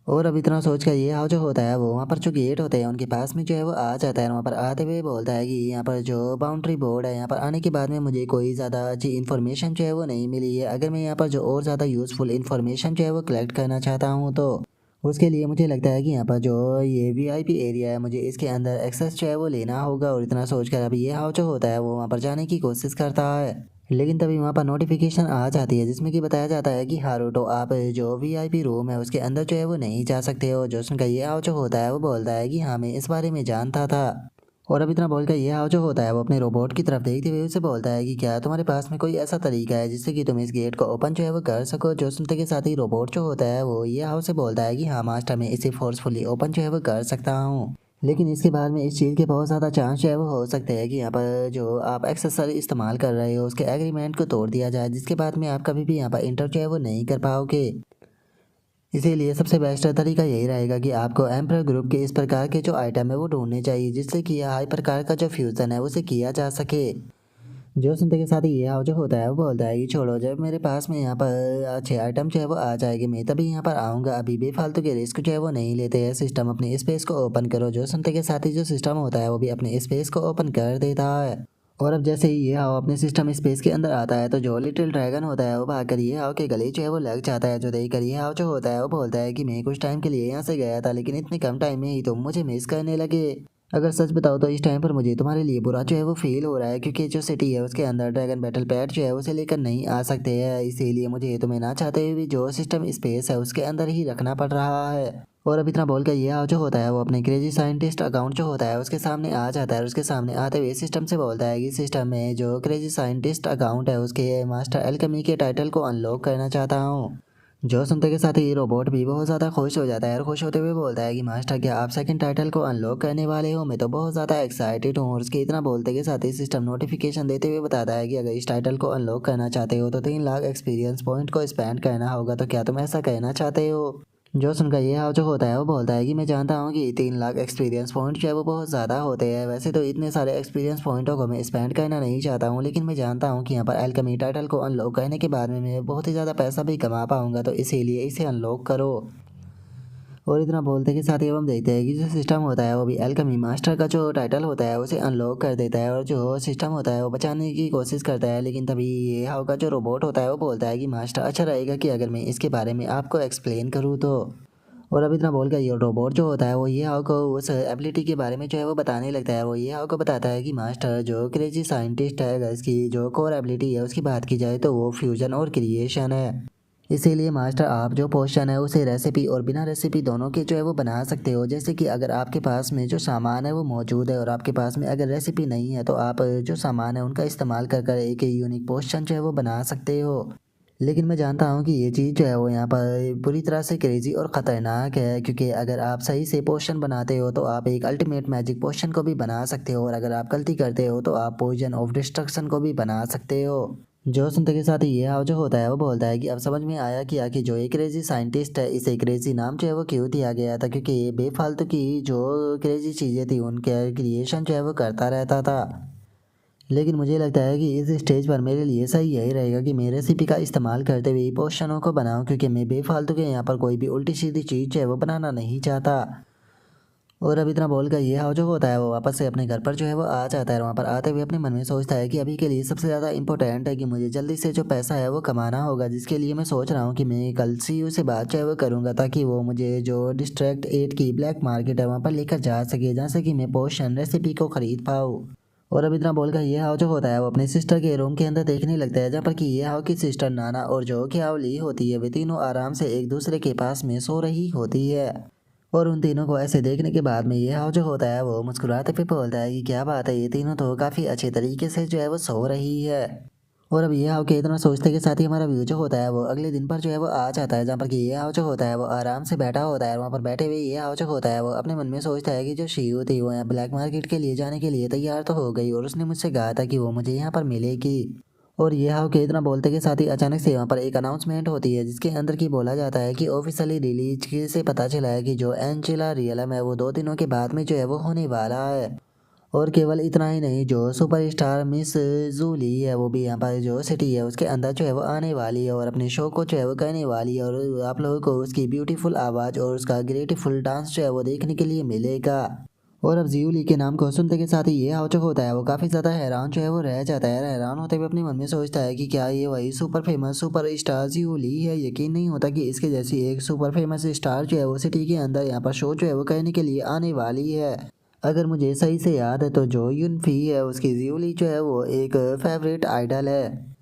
और अब इतना सोच कर ये हाव जो होता है वो वहाँ पर जो गेट होते हैं उनके पास में जो है वो आ जाता है। वहाँ पर आते हुए बोलता है कि यहाँ पर जो बाउंड्री बोर्ड है यहाँ पर आने के बाद में मुझे कोई ज़्यादा अच्छी इन्फॉर्मेशन जो है वो नहीं मिली है। अगर मैं यहाँ पर जो और ज़्यादा यूज़फुल इन्फॉर्मेशन जो है वो कलेक्ट करना चाहता हूँ तो उसके लिए मुझे लगता है कि यहाँ पर जो ये वीआईपी एरिया है मुझे इसके अंदर एक्सेस जो है वो लेना होगा। और इतना सोच कर अभी ये हाव जो होता है वो वहाँ पर जाने की कोशिश करता है, लेकिन तभी वहाँ पर नोटिफिकेशन आ जाती है जिसमें कि बताया जाता है कि हारूटो आप जो वीआईपी रूम है उसके अंदर जो है वो नहीं जा सकते हो। जो सुनकर ये हाव जो होता है वो बोलता है कि हाँ मैं इस बारे में जानता था। और अब इतना बोलकर ये हाव जो होता है वो अपने रोबोट की तरफ देखते हुए उसे बोलता है कि क्या तुम्हारे पास में कोई ऐसा तरीका है जिससे कि तुम इस गेट को ओपन जो है वो कर सको? जो सुनते के साथ ही रोबोट जो होता है वो ये हाव से बोलता है कि हाँ मास्टर, मैं इसे फोर्सफुली ओपन जो है वो कर सकता हूँ, लेकिन इसके बाद में इस चीज़ के बहुत ज़्यादा चांस जो है वो हो सकते हैं कि यहाँ पर जो आप एक्सेसरी इस्तेमाल कर रहे हो उसके एग्रीमेंट को तोड़ दिया जाए, जिसके बाद में आप कभी भी यहाँ पर इंटर जो है वो नहीं कर पाओगे। इसीलिए सबसे बेस्ट तरीका यही रहेगा कि आपको एम्पर ग्रुप के इस प्रकार के जो आइटम है वो ढूंढने चाहिए, जिससे कि हाई प्रकार का जो फ्यूज़न है उसे किया जा सके। जो सुनते के साथ ही ये हाव जो होता है वो बोलता है कि छोड़ो, जब मेरे पास में यहाँ पर अच्छे आइटम जो है वो आ जाएंगे मैं तभी यहाँ पर आऊँगा। अभी बेफालतू के रिस्क जो है वो नहीं लेते हैं। सिस्टम अपने स्पेस को ओपन करो। जो सुनते के साथ ही जो सिस्टम होता है वो भी अपने स्पेस को ओपन कर देता है। और अब जैसे ही ये हाव अपने सिस्टम स्पेस के अंदर आता है तो जो लिटिल ड्रैगन होता है वो भागकर ये हाव के गले जो है वो लग जाता है। जो देखकर ये हाव जो होता है वो बोलता है कि मैं कुछ टाइम के लिए यहाँ से गया था, लेकिन इतने कम टाइम में ही तुम मुझे मिस करने लगे। अगर सच बताओ तो इस टाइम पर मुझे तुम्हारे लिए बुरा जो है वो फील हो रहा है, क्योंकि जो सिटी है उसके अंदर ड्रैगन बैटल पैड जो है उसे लेकर नहीं आ सकते हैं, इसीलिए मुझे तुम्हें ना चाहते हुए भी जो सिस्टम स्पेस है उसके अंदर ही रखना पड़ रहा है। और अब इतना बोल कर ये जो होता है वो अपने क्रेजी साइंटिस्ट अकाउंट जो होता है उसके सामने आ जाता है और उसके सामने आते हुए सिस्टम से बोलता है कि सिस्टम में जो क्रेजी साइंटिस्ट अकाउंट है उसके मास्टर एल्केमी के टाइटल को अनलॉक करना चाहता हूँ। जो सुनते के साथ ही रोबोट भी बहुत ज़्यादा खुश हो जाता है और खुश होते हुए बोलता है कि मास्टर क्या आप सेकंड टाइटल को अनलॉक करने वाले हो, मैं तो बहुत ज़्यादा एक्साइटेड हूँ। और उसके इतना बोलते के साथ ही सिस्टम नोटिफिकेशन देते हुए बताता है कि अगर इस टाइटल को अनलॉक करना चाहते हो तो 3 लाख एक्सपीरियंस पॉइंट को स्पेंड करना होगा, तो क्या तुम ऐसा कहना चाहते हो। जो सुनकर ये हाव जो होता है वो बोलता है कि मैं जानता हूँ कि 3 लाख एक्सपीरियंस पॉइंट जो है वो बहुत ज़्यादा होते हैं, वैसे तो इतने सारे एक्सपीरियंस पॉइंटों को मैं स्पेंड करना नहीं चाहता हूँ, लेकिन मैं जानता हूँ कि यहाँ पर अल्केमी टाइटल को अनलॉक करने के बाद में मैं बहुत ही ज़्यादा पैसा भी कमा पाऊंगा, तो इसीलिए इसे अनलॉक करो। और इतना बोलते के साथ ही अब हम देखते हैं कि जो सिस्टम होता है वो भी अल्केमी मास्टर का जो टाइटल होता है उसे अनलॉक कर देता है और जो सिस्टम होता है वो बचाने की कोशिश करता है, लेकिन तभी ये हाउ का जो रोबोट होता है वो बोलता है कि मास्टर अच्छा रहेगा कि अगर मैं इसके बारे में आपको एक्सप्लेन करूँ तो। और अब इतना बोल कर ये रोबोट जो होता है वो ये हाउ को उस एबिलिटी के बारे में जो है वो बताने लगता है। वो ये हाउ को बताता है कि मास्टर जो क्रेजी साइंटिस्ट है, अगर इसकी जो कोर एबिलिटी है उसकी बात की जाए तो वो फ्यूजन और क्रिएशन है। इसीलिए मास्टर आप जो पोर्शन है उसे रेसिपी और बिना रेसिपी दोनों के जो है वो बना सकते हो। जैसे कि अगर आपके पास में जो सामान है वो मौजूद है और आपके पास में अगर रेसिपी नहीं है तो आप जो सामान है उनका इस्तेमाल कर कर एक यूनिक पोर्शन जो है वो बना सकते हो। लेकिन मैं जानता हूँ कि ये चीज़ जो है वो यहाँ पर पूरी तरह से क्रेजी और ख़तरनाक है, क्योंकि अगर आप सही से पोशन बनाते हो तो आप एक अल्टीमेट मैजिक पोशन को भी बना सकते हो, और अगर आप गलती करते हो तो आप पॉइजन ऑफ डिस्ट्रक्शन को भी बना सकते हो। जो सुनते के साथ ही ये हाव जो होता है वो बोलता है कि अब समझ में आया कि आखिर जो एक क्रेजी साइंटिस्ट है इसे क्रेजी नाम जो है वो क्यों दिया गया था, क्योंकि ये बेफालतू की जो क्रेजी चीज़ें थी उनके क्रिएशन जो है वो करता रहता था। लेकिन मुझे लगता है कि इस स्टेज पर मेरे लिए सही यही रहेगा कि मैं रेसिपी का इस्तेमाल करते हुए पोर्शनों को बनाऊं, क्योंकि मैं बेफालतू के यहाँ पर कोई भी उल्टी सीधी चीज़ जो है वो बनाना नहीं चाहता। और अब इतना बोल कर ये हाव जो होता है वो वापस से अपने घर पर जो है वो आ जाता है और वहाँ पर आते हुए अपने मन में सोचता है कि अभी के लिए सबसे ज़्यादा इंपॉर्टेंट है कि मुझे जल्दी से जो पैसा है वो कमाना होगा, जिसके लिए मैं सोच रहा हूँ कि मैं कल सीईओ से बात जो है वो करूँगा, ताकि वो मुझे जो डिस्ट्रैक्ट 8 की ब्लैक मार्केट है वहाँ पर लेकर जा सके, जहाँ से कि मैं पोर्शन रेसिपी को खरीद पाऊँ। और अब इतना बोलकर ये हाव जो होता है वो अपने सिस्टर के रूम के अंदर देखने लगता है, जहाँ पर कि ये हाव की सिस्टर नाना और जो कि हाव ली होती है वे तीनों आराम से एक दूसरे के पास में सो रही होती है। और उन तीनों को ऐसे देखने के बाद में ये हाव जो होता है वो मुस्कुराते पे बोलता है कि क्या बात है, ये तीनों तो काफ़ी अच्छे तरीके से जो है वो सो रही है। और अब ये हाव के इतना सोचते के साथ ही हमारा व्यू जो होता है वो अगले दिन पर जो है वो आ जाता है, जहाँ पर कि ये हाव जो होता है वो आराम से बैठा होता है। वहाँ पर बैठे हुए ये हाव जो होता है वो अपने मन में सोचता है कि जो शीयू थी वो यहाँ ब्लैक मार्केट के लिए जाने के लिए तैयार तो हो गई और उसने मुझसे कहा था कि वो मुझे यहाँ पर मिलेगी। और ये हाव के इतना बोलते के साथ ही अचानक से वहाँ पर एक अनाउंसमेंट होती है, जिसके अंदर की बोला जाता है कि ऑफिशियली रिलीज से पता चला है कि जो एंजेला रियलम है वो 2 दिनों के बाद में जो है वो होने वाला है। और केवल इतना ही नहीं, जो सुपरस्टार मिस जूली है वो भी यहाँ पर जो सिटी है उसके अंदर जो है वो आने वाली है और अपने शो को जो है वो करने वाली है, और आप लोगों को उसकी ब्यूटीफुल आवाज़ और उसका ग्रेटफुल डांस जो है वो देखने के लिए मिलेगा। और अब जियोली के नाम को सुनते के साथ ही ये हाव जो होता है वो काफ़ी ज़्यादा हैरान जो है वो रह जाता है। हैरान होते हुए अपने मन में सोचता है कि क्या ये वही सुपर फेमस सुपर स्टार जियोली है। यकीन नहीं होता कि इसके जैसी एक सुपर फेमस स्टार जो है वो सिटी के अंदर यहाँ पर शो जो है वो करने के लिए आने वाली है। अगर मुझे सही से याद है तो जो यूनफी है उसकी जियोली जो है वो एक फेवरेट आइडल है।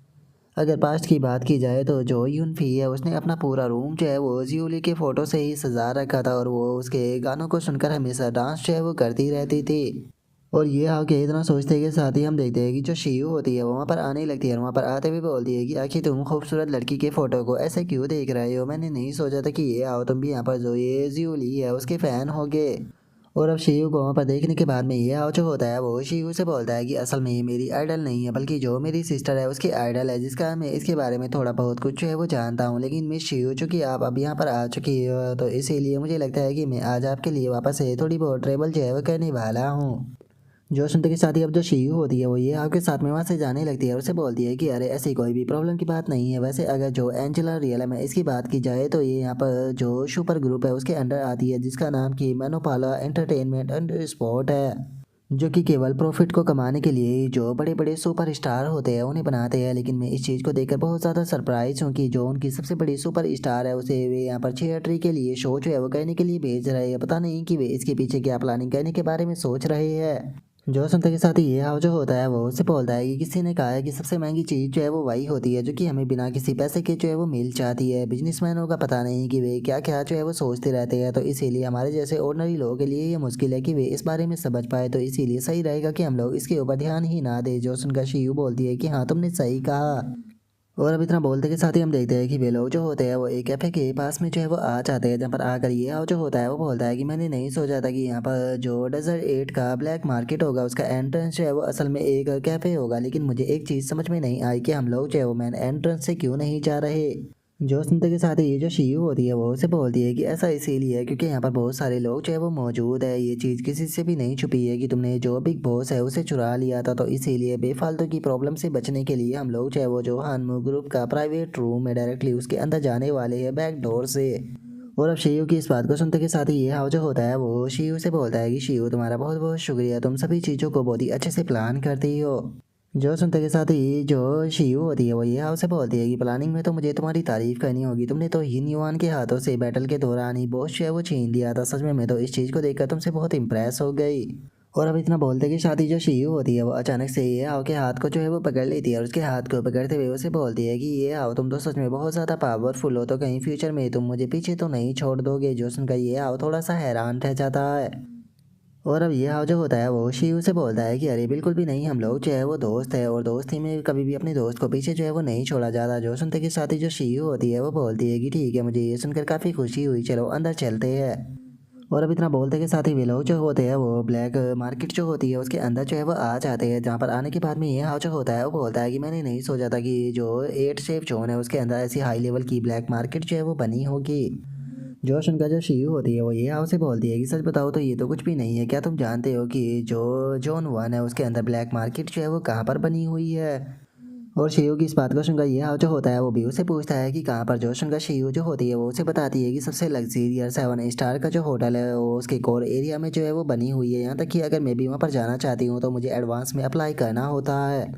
अगर पास्ट की बात की जाए तो जो यूनफी है उसने अपना पूरा रूम जो है वो जियोली के फ़ोटो से ही सजा रखा था, और वो उसके गानों को सुनकर हमेशा डांस जो है वो करती रहती थी। और ये आके इतना सोचते के साथ ही हम देखते हैं कि जो शियू होती है वो वहाँ पर आने लगती है और वहाँ पर आते हुए बोलती है कि आखिर तुम खूबसूरत लड़की के फ़ोटो को ऐसे क्यों देख रहे हो, मैंने नहीं सोचा था कि ये आओ तुम भी यहाँ पर जो ये जियोली है उसके फ़ैन होगे। और अब शिव को वहाँ पर देखने के बाद में ये हाव जो होता है वो शिव से बोलता है कि असल में ये मेरी आइडल नहीं है, बल्कि जो मेरी सिस्टर है उसकी आइडल है, जिसका मैं इसके बारे में थोड़ा बहुत कुछ जो है वो जानता हूँ। लेकिन मैं शिव चूँकि आप अब यहाँ पर आ चुकी हो तो इसीलिए मुझे लगता है कि मैं आज आपके लिए वापस से थोड़ी बहुत ट्रेवल जो है वो करने वाला हूँ। जो सुनते के साथ ही अब जो शीयू होती है वो ये आपके साथ में वहाँ से जाने लगती है और उसे बोलती है कि अरे ऐसी कोई भी प्रॉब्लम की बात नहीं है। वैसे अगर जो एंजेला रियलम है इसकी बात की जाए तो ये यहाँ पर जो सुपर ग्रुप है उसके अंडर आती है, जिसका नाम कि मनोपाला एंटरटेनमेंट एंड स्पोर्ट है, जो कि केवल प्रॉफिट को कमाने के लिए जो बड़े बड़े सुपर स्टार होते हैं उन्हें बनाते हैं। लेकिन मैं इस चीज़ को देखकर बहुत ज़्यादा सरप्राइज हूँ कि जो उनकी सबसे बड़ी सुपर स्टार है उसे वे यहाँ पर थिएटर के लिए शो जो है वो करने के लिए भेज रहे हैं। पता नहीं कि वे इसके पीछे क्या प्लानिंग करने के बारे में सोच रहे हैं। जो सुनते के साथ ही ये हाव जो होता है वो उससे बोलता है कि किसी ने कहा है कि सबसे महंगी चीज़ जो है वो वही होती है जो कि हमें बिना किसी पैसे के जो है वो मिल जाती है। बिजनेसमैनों का पता नहीं कि वे क्या क्या जो है वो सोचते रहते हैं, तो इसीलिए हमारे जैसे ऑर्डिनरी लोगों के लिए ये मुश्किल है कि वे इस बारे में समझ पाए, तो इसीलिए सही रहेगा कि हम लोग इसके ऊपर ध्यान ही ना दें। जो सुनकर शियू बोलती है कि हाँ तुमने सही कहा। और अब इतना बोलते के साथ ही हम देखते हैं कि वे लोग जो होते हैं वो एक कैफे के पास में जो है वो आ जाते हैं, जहाँ पर आकर ये हाउ जो होता है वो बोलता है कि मैंने नहीं सोचा था कि यहाँ पर जो डेजर्ट 8 का ब्लैक मार्केट होगा उसका एंट्रेंस जो है वो असल में एक कैफे होगा। लेकिन मुझे एक चीज़ समझ में नहीं आई कि हम लोग जो है वो मेन एंट्रेंस से क्यों नहीं जा रहे। जो सुनते के साथ ही ये जो शीयू होती है वो उसे बोलती है कि ऐसा इसीलिए है क्योंकि यहाँ पर बहुत सारे लोग जो है वो मौजूद है। ये चीज़ किसी से भी नहीं छुपी है कि तुमने जो बिग बॉस है उसे चुरा लिया था, तो इसीलिए बेफालतू की प्रॉब्लम से बचने के लिए हम लोग जो है वो जो हानमू ग्रुप का प्राइवेट रूम है डायरेक्टली उसके अंदर जाने वाले हैं बैक डोर से। और अब शीयू की इस बात को सुनते के साथ ही ये हाउ जो होता है वो शीयू से बोलता है कि शीयू तुम्हारा बहुत बहुत शुक्रिया, तुम सभी चीज़ों को बहुत ही अच्छे से प्लान करती हो। जो सुनते के साथ ही जो शीयू होती है वो ये हाउ से बोलती है कि प्लानिंग में तो मुझे तुम्हारी तारीफ करनी होगी, तुमने तो हिन युआन के हाथों से बैटल के दौरान ही बॉस जो है वो छीन लिया था। सच में मैं तो इस चीज़ को देखकर तुमसे बहुत इंप्रेस हो गई। और अब इतना बोलते कि साथ ही जो शीयू होती है वो अचानक से ये हाउ के हाथ को जो है वो पकड़ लेती है और उसके हाथ को पकड़ते हुए उसे बोलती है कि ये हाउ तुम तो सच में बहुत ज़्यादा पावरफुल हो, तो कहीं फ्यूचर में तुम मुझे पीछे तो नहीं छोड़ दोगे। जो सुनकर ये हाउ थोड़ा सा हैरान रह जाता है। और अब ये हाव जो होता है वो शीयू से बोलता है कि अरे बिल्कुल भी नहीं, हम लोग जो है वो दोस्त है और दोस्ती में कभी भी अपने दोस्त को पीछे जो है वो नहीं छोड़ा जाता। जो सुनते के साथ ही जो शीयू होती है वो बोलती है कि ठीक है, मुझे ये सुनकर काफ़ी खुशी हुई, चलो अंदर चलते हैं। और अब इतना बोलते के साथ ही वे लोग जो होते हैं वो ब्लैक मार्केट जो होती है उसके अंदर जो है वो आ जाते हैं, जहाँ पर आने के बाद में ये हाव जो होता है वो बोलता है कि मैंने नहीं सोचा था कि जो 8 सेफ जोन है उसके अंदर ऐसी हाई लेवल की ब्लैक मार्केट जो है वो बनी होगी। जोश उनका जो शीयू होती है वो ये हाउ से बोलती है कि सच बताओ तो ये तो कुछ भी नहीं है, क्या तुम जानते हो कि जो जोन 1 है उसके अंदर ब्लैक मार्केट जो है वो कहाँ पर बनी हुई है। और शीयू की इस बात को सुनकर ये हाउ जो होता है वो भी उसे पूछता है कि कहाँ पर। जो सुनकर शीयू जो होती है वो उसे बताती है कि सबसे लग्जरियस 7 स्टार का जो होटल है वो उसके कोर एरिया में जो है वो बनी हुई है, यहाँ तक कि अगर मैं भी वहाँ पर जाना चाहती हूँ तो मुझे एडवांस में अप्लाई करना होता है।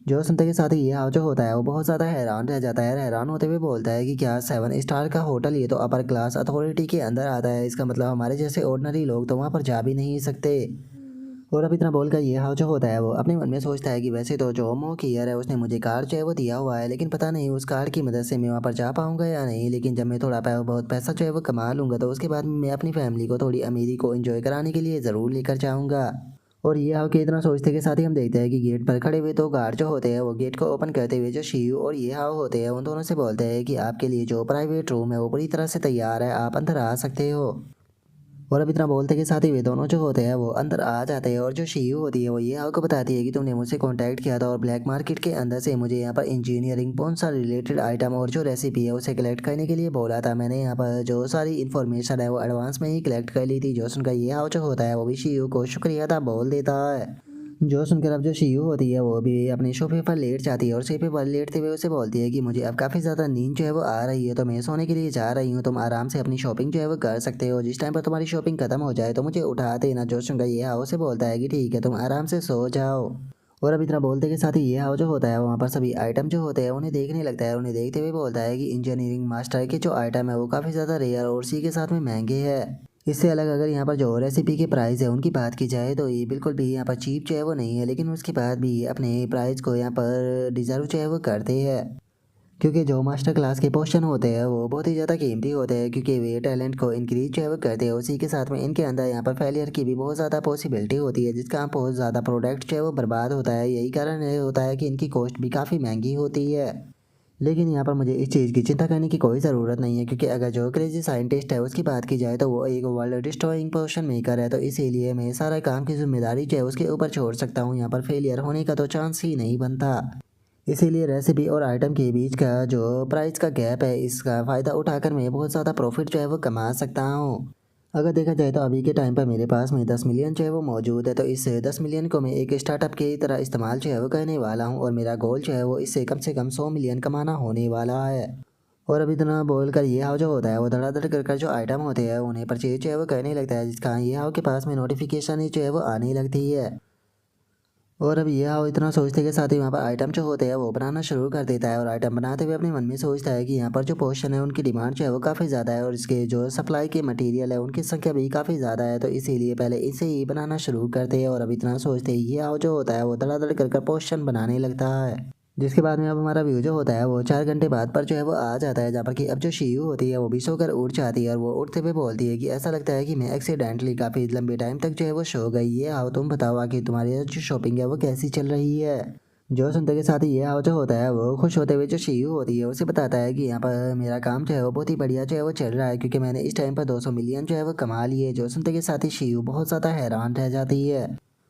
जो सुनते के साथ ही ये हाव जो होता है वो बहुत ज़्यादा हैरान रह जाता है, हैरान होते हुए बोलता है कि क्या 7 स्टार का होटल, ये तो अपर क्लास अथॉरिटी के अंदर आता है, इसका मतलब हमारे जैसे ऑर्डिनरी लोग तो वहाँ पर जा भी नहीं सकते। और अब इतना बोलकर ये हाव जो होता है वो अपने मन में सोचता है कि वैसे तो जो मो कियर है उसने मुझे कार्ड जो है वो दिया हुआ है, लेकिन पता नहीं उस कार्ड की मदद से मैं वहाँ पर जा पाऊंगा या नहीं। लेकिन जब मैं थोड़ा बहुत पैसा जो है वो कमा लूँगा तो उसके बाद मैं अपनी फैमिली को थोड़ी अमीरी को एंजॉय कराने के लिए ज़रूर लेकर जाऊँगा। और ये हाउ के इतना सोचते के साथ ही हम देखते हैं कि गेट पर खड़े हुए दो गार्ड जो होते हैं वो गेट को ओपन करते हुए जो शीयू और ये हाउ होते हैं उन दोनों से बोलते हैं कि आपके लिए जो प्राइवेट रूम है वो पूरी तरह से तैयार है, आप अंदर आ सकते हो। और अब इतना बोलते के साथ ही वे दोनों जो होते हैं वो अंदर आ जाते हैं और जो शीयू होती है वो ये हाउ को बताती है कि तुमने मुझसे कांटेक्ट किया था और ब्लैक मार्केट के अंदर से मुझे यहाँ पर इंजीनियरिंग कौन सा रिलेटेड आइटम और जो रेसिपी है उसे कलेक्ट करने के लिए बोला था। मैंने यहाँ पर जो सारी इन्फॉर्मेशन है वो एडवांस में ही कलेक्ट कर ली थी। जो सुनकर ये हाउ जो होता है वो भी शीयू को शुक्रिया था बोल देता है। जो सुनकर अब जो शीयू होती है वो भी अपने सोफे पर लेट जाती है और सोफे पर लेटते हुए उसे बोलती है कि मुझे अब काफ़ी ज़्यादा नींद जो है वो आ रही है, तो मैं सोने के लिए जा रही हूँ, तुम आराम से अपनी शॉपिंग जो है वो कर सकते हो, जिस टाइम पर तुम्हारी शॉपिंग खत्म हो जाए तो मुझे उठा देना। जो सुनकर ये हाउ से बोलता है कि ठीक है, तुम आराम से सो जाओ। और अब इतना बोलते के साथ ही ये हाउ जो होता है वहाँ पर सभी आइटम जो होते हैं उन्हें देखने लगता है। उन्हें देखते हुए बोलता है कि इंजीनियरिंग मास्टर के जो आइटम है वो काफ़ी ज़्यादा रेयर और उसी के साथ में महंगे हैं। इससे अलग अगर यहाँ पर जो रेसिपी के प्राइस है उनकी बात की जाए तो ये बिल्कुल भी यहाँ पर चीप जो है वो नहीं है, लेकिन उसके बाद भी ये अपने प्राइस को यहाँ पर डिज़र्व जो है वो करते हैं। क्योंकि जो मास्टर क्लास के पोर्शन होते हैं वो बहुत ही ज़्यादा कीमती होते हैं, क्योंकि वे टैलेंट को इंक्रीज जो है वो करते हैं। उसी के साथ में इनके अंदर यहाँ पर फेलियर की भी बहुत ज़्यादा पॉसिबिलिटी होती है, जिसका बहुत ज़्यादा प्रोडक्ट जो है वो बर्बाद होता है। यही कारण ये होता है कि इनकी कॉस्ट भी काफ़ी महंगी होती है। लेकिन यहाँ पर मुझे इस चीज़ की चिंता करने की कोई ज़रूरत नहीं है, क्योंकि अगर जो क्रेजी साइंटिस्ट है उसकी बात की जाए तो वो एक वर्ल्ड डिस्ट्रॉइंग पोशन मेकर है, तो इसीलिए मैं सारा काम की जिम्मेदारी जो है उसके ऊपर छोड़ सकता हूँ। यहाँ पर फेलियर होने का तो चांस ही नहीं बनता। इसीलिए रेसिपी और आइटम के बीच का जो प्राइस का गैप है इसका फ़ायदा उठाकर मैं बहुत ज़्यादा प्रॉफिट जो है वो कमा सकता हूँ। अगर देखा जाए तो अभी के टाइम पर मेरे पास में 10 मिलियन जो है वो मौजूद है, तो इस 10 मिलियन को मैं एक स्टार्टअप की तरह इस्तेमाल जो है वो करने वाला हूँ और मेरा गोल जो है वो इससे कम से कम 100 मिलियन कमाना होने वाला है। और अभी इतना बोल कर ये हाव जो होता है वो धड़ाधड़ कर जो आइटम होते हैं उन्हें परचेज जो है वो करने लगता है, जिसका ये हाव के पास में नोटिफिकेशन जो है वो आने लगती है। और अब ये हाव इतना सोचते के साथ ही वहाँ पर आइटम जो होते हैं वो बनाना शुरू कर देता है और आइटम बनाते हुए अपने मन में सोचता है कि यहाँ पर जो पोर्शन है उनकी डिमांड जो है वो काफ़ी ज़्यादा है और इसके जो सप्लाई के मटेरियल है उनकी संख्या भी काफ़ी ज़्यादा है, तो इसीलिए पहले इसे ही बनाना शुरू करते हैं। और अब इतना सोचते ही ये हाव जो होता है वो धड़ाधड़ कर पोर्शन बनाने लगता है, जिसके बाद में अब हमारा व्यू जो होता है वो 4 घंटे बाद पर जो है वो आ जाता है, जहाँ पर कि अब जो शीयू होती है वो भी सोकर उठ जाती है और वो उठते हुए बोलती है कि ऐसा लगता है कि मैं एक्सीडेंटली काफ़ी लंबे टाइम तक जो है वो सो गई है। आओ तुम बताओ आखिर तुम्हारी जो शॉपिंग है वो कैसी चल रही है। जो सुनते के साथ ही ये हाव जो होता है वो खुश होते हुए जो शीयू होती है उसे बताता है कि यहाँ पर मेरा काम जो है वो बहुत ही बढ़िया जो है वो चल रहा है, क्योंकि मैंने इस टाइम पर 200 मिलियन जो है वो कमा लिए। जो सुनते के साथ ही शीयू बहुत ज़्यादा हैरान रह जाती है।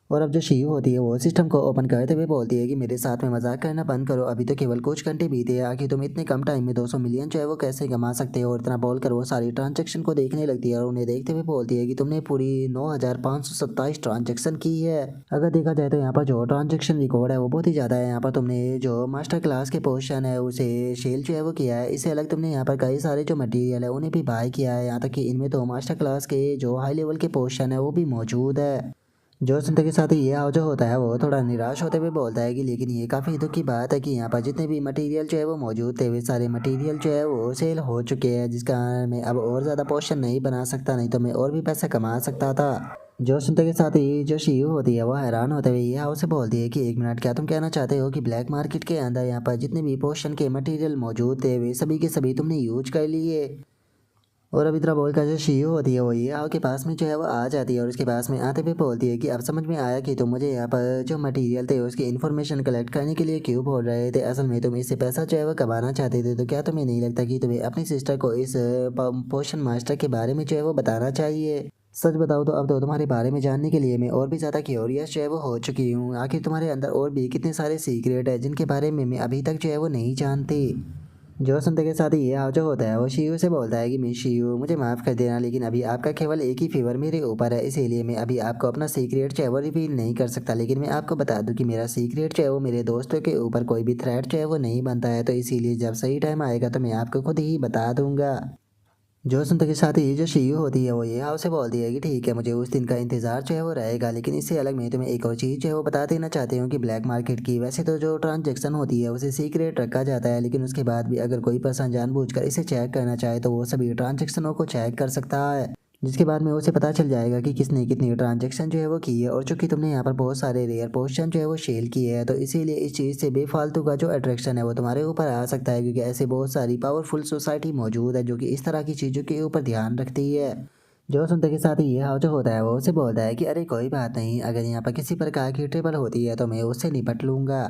और अब जो शीयू होती है वो सिस्टम को ओपन करते हुए बोलती है कि मेरे साथ में मजाक करना बंद करो, अभी तो केवल कुछ घंटे बीते हैं, आखिर तुम इतने कम टाइम में 200 मिलियन जो है वो कैसे कमा सकते हो। और इतना बोलकर वो सारी ट्रांजैक्शन को देखने लगती है और उन्हें देखते हुए बोलती है कि तुमने पूरी 9527 ट्रांजैक्शन की है। अगर देखा जाए तो यहाँ पर जो ट्रांजैक्शन रिकॉर्ड है वो बहुत ही ज़्यादा है। यहाँ पर तुमने जो मास्टर क्लास के पोर्शन है उसे सेल जो है वो किया है, इससे अलग तुमने यहाँ पर कई सारे जो मटेरियल है उन्हें भी बाय किया है, यहाँ तक कि इनमें तो मास्टर क्लास के जो हाई लेवल के पोर्शन है वो भी मौजूद है। जो सुनते के साथ ही ये हाव जो होता है वो थोड़ा निराश होते हुए बोलता है कि लेकिन ये काफ़ी दुख की बात है कि यहाँ पर जितने भी मटेरियल जो है वो मौजूद थे वे सारे मटेरियल जो है वो सेल हो चुके हैं, जिस कारण मैं अब और ज़्यादा पोर्शन नहीं बना सकता, नहीं तो मैं और भी पैसा कमा सकता था। जो सुनते के साथ ही जो शीयू होती है वो हैरान होते हुए ये हाव से बोलती है कि एक मिनट, क्या तुम कहना चाहते हो कि ब्लैक मार्केट के अंदर यहाँ पर जितने भी पोर्शन के मटेरियल मौजूद थे वे सभी के सभी तुमने यूज कर लिए। और अब इतना बोलकर जो शीयू होती है वो ये हाव के पास में जो है वो आ जाती है और उसके पास में आते हुए बोलती है कि अब समझ में आया कि तुम मुझे यहाँ पर जो मटेरियल थे उसकी इन्फॉर्मेशन कलेक्ट करने के लिए क्यों बोल रहे थे। असल में तुम इससे पैसा जो है वो कमाना चाहते थे, तो क्या तुम्हें नहीं लगता कि तुम्हें अपनी सिस्टर को इस पोशन मास्टर के बारे में जो है वो बताना चाहिए। सच बताओ तो अब तो तुम्हारे बारे में जानने के लिए मैं और भी ज़्यादा क्यूरियस जो है वो हो चुकी हूँ। आखिर तुम्हारे अंदर और भी कितने सारे सीक्रेट है जिनके बारे में मैं अभी तक जो है वो नहीं जानती। जो सुनते के साथ ही ये हाव जो होता है वो शीयू से बोलता है कि मैं शीयू मुझे माफ़ कर देना, लेकिन अभी आपका केवल एक ही फेवर मेरे ऊपर है, इसीलिए मैं अभी आपको अपना सीक्रेट जो है वो रिवील नहीं कर सकता। लेकिन मैं आपको बता दूं कि मेरा सीक्रेट जो है वो मेरे दोस्तों के ऊपर कोई भी थ्रेट जो है वो नहीं बनता है, तो इसीलिए जब सही टाइम आएगा तो मैं आपको खुद ही बता दूंगा। जो सुनते के साथ ही जो शीयू होती है वो ये हाव से बोलती है कि ठीक है, मुझे उस दिन का इंतज़ार जो है वो रहेगा, लेकिन इससे अलग मैं तुम्हें एक और चीज़ जो है वो बता देना चाहती हूँ कि ब्लैक मार्केट की वैसे तो जो ट्रांजैक्शन होती है उसे सीक्रेट रखा जाता है, लेकिन उसके बाद भी अगर कोई पर्सन जानबूझकर इसे चेक करना चाहे तो वो सभी ट्रांजैक्शनों को चेक कर सकता है, जिसके बाद में उसे पता चल जाएगा कि किसने कितनी ट्रांजैक्शन जो है वो की है। और चूंकि तुमने यहाँ पर बहुत सारे रेयर पोर्शन जो है वो शेल किए हैं, तो इसीलिए इस चीज़ से बेफालतू का जो अट्रैक्शन है वो तुम्हारे ऊपर आ सकता है, क्योंकि ऐसे बहुत सारी पावरफुल सोसाइटी मौजूद है जो कि इस तरह की चीज़ों के ऊपर ध्यान रखती है। जो सुनते के साथ ही ये हाव जो होता है वो उसे बोलता है कि अरे कोई बात नहीं, अगर यहाँ पर किसी प्रकार की ट्रबल होती है तो मैं उससे निपट लूंगा।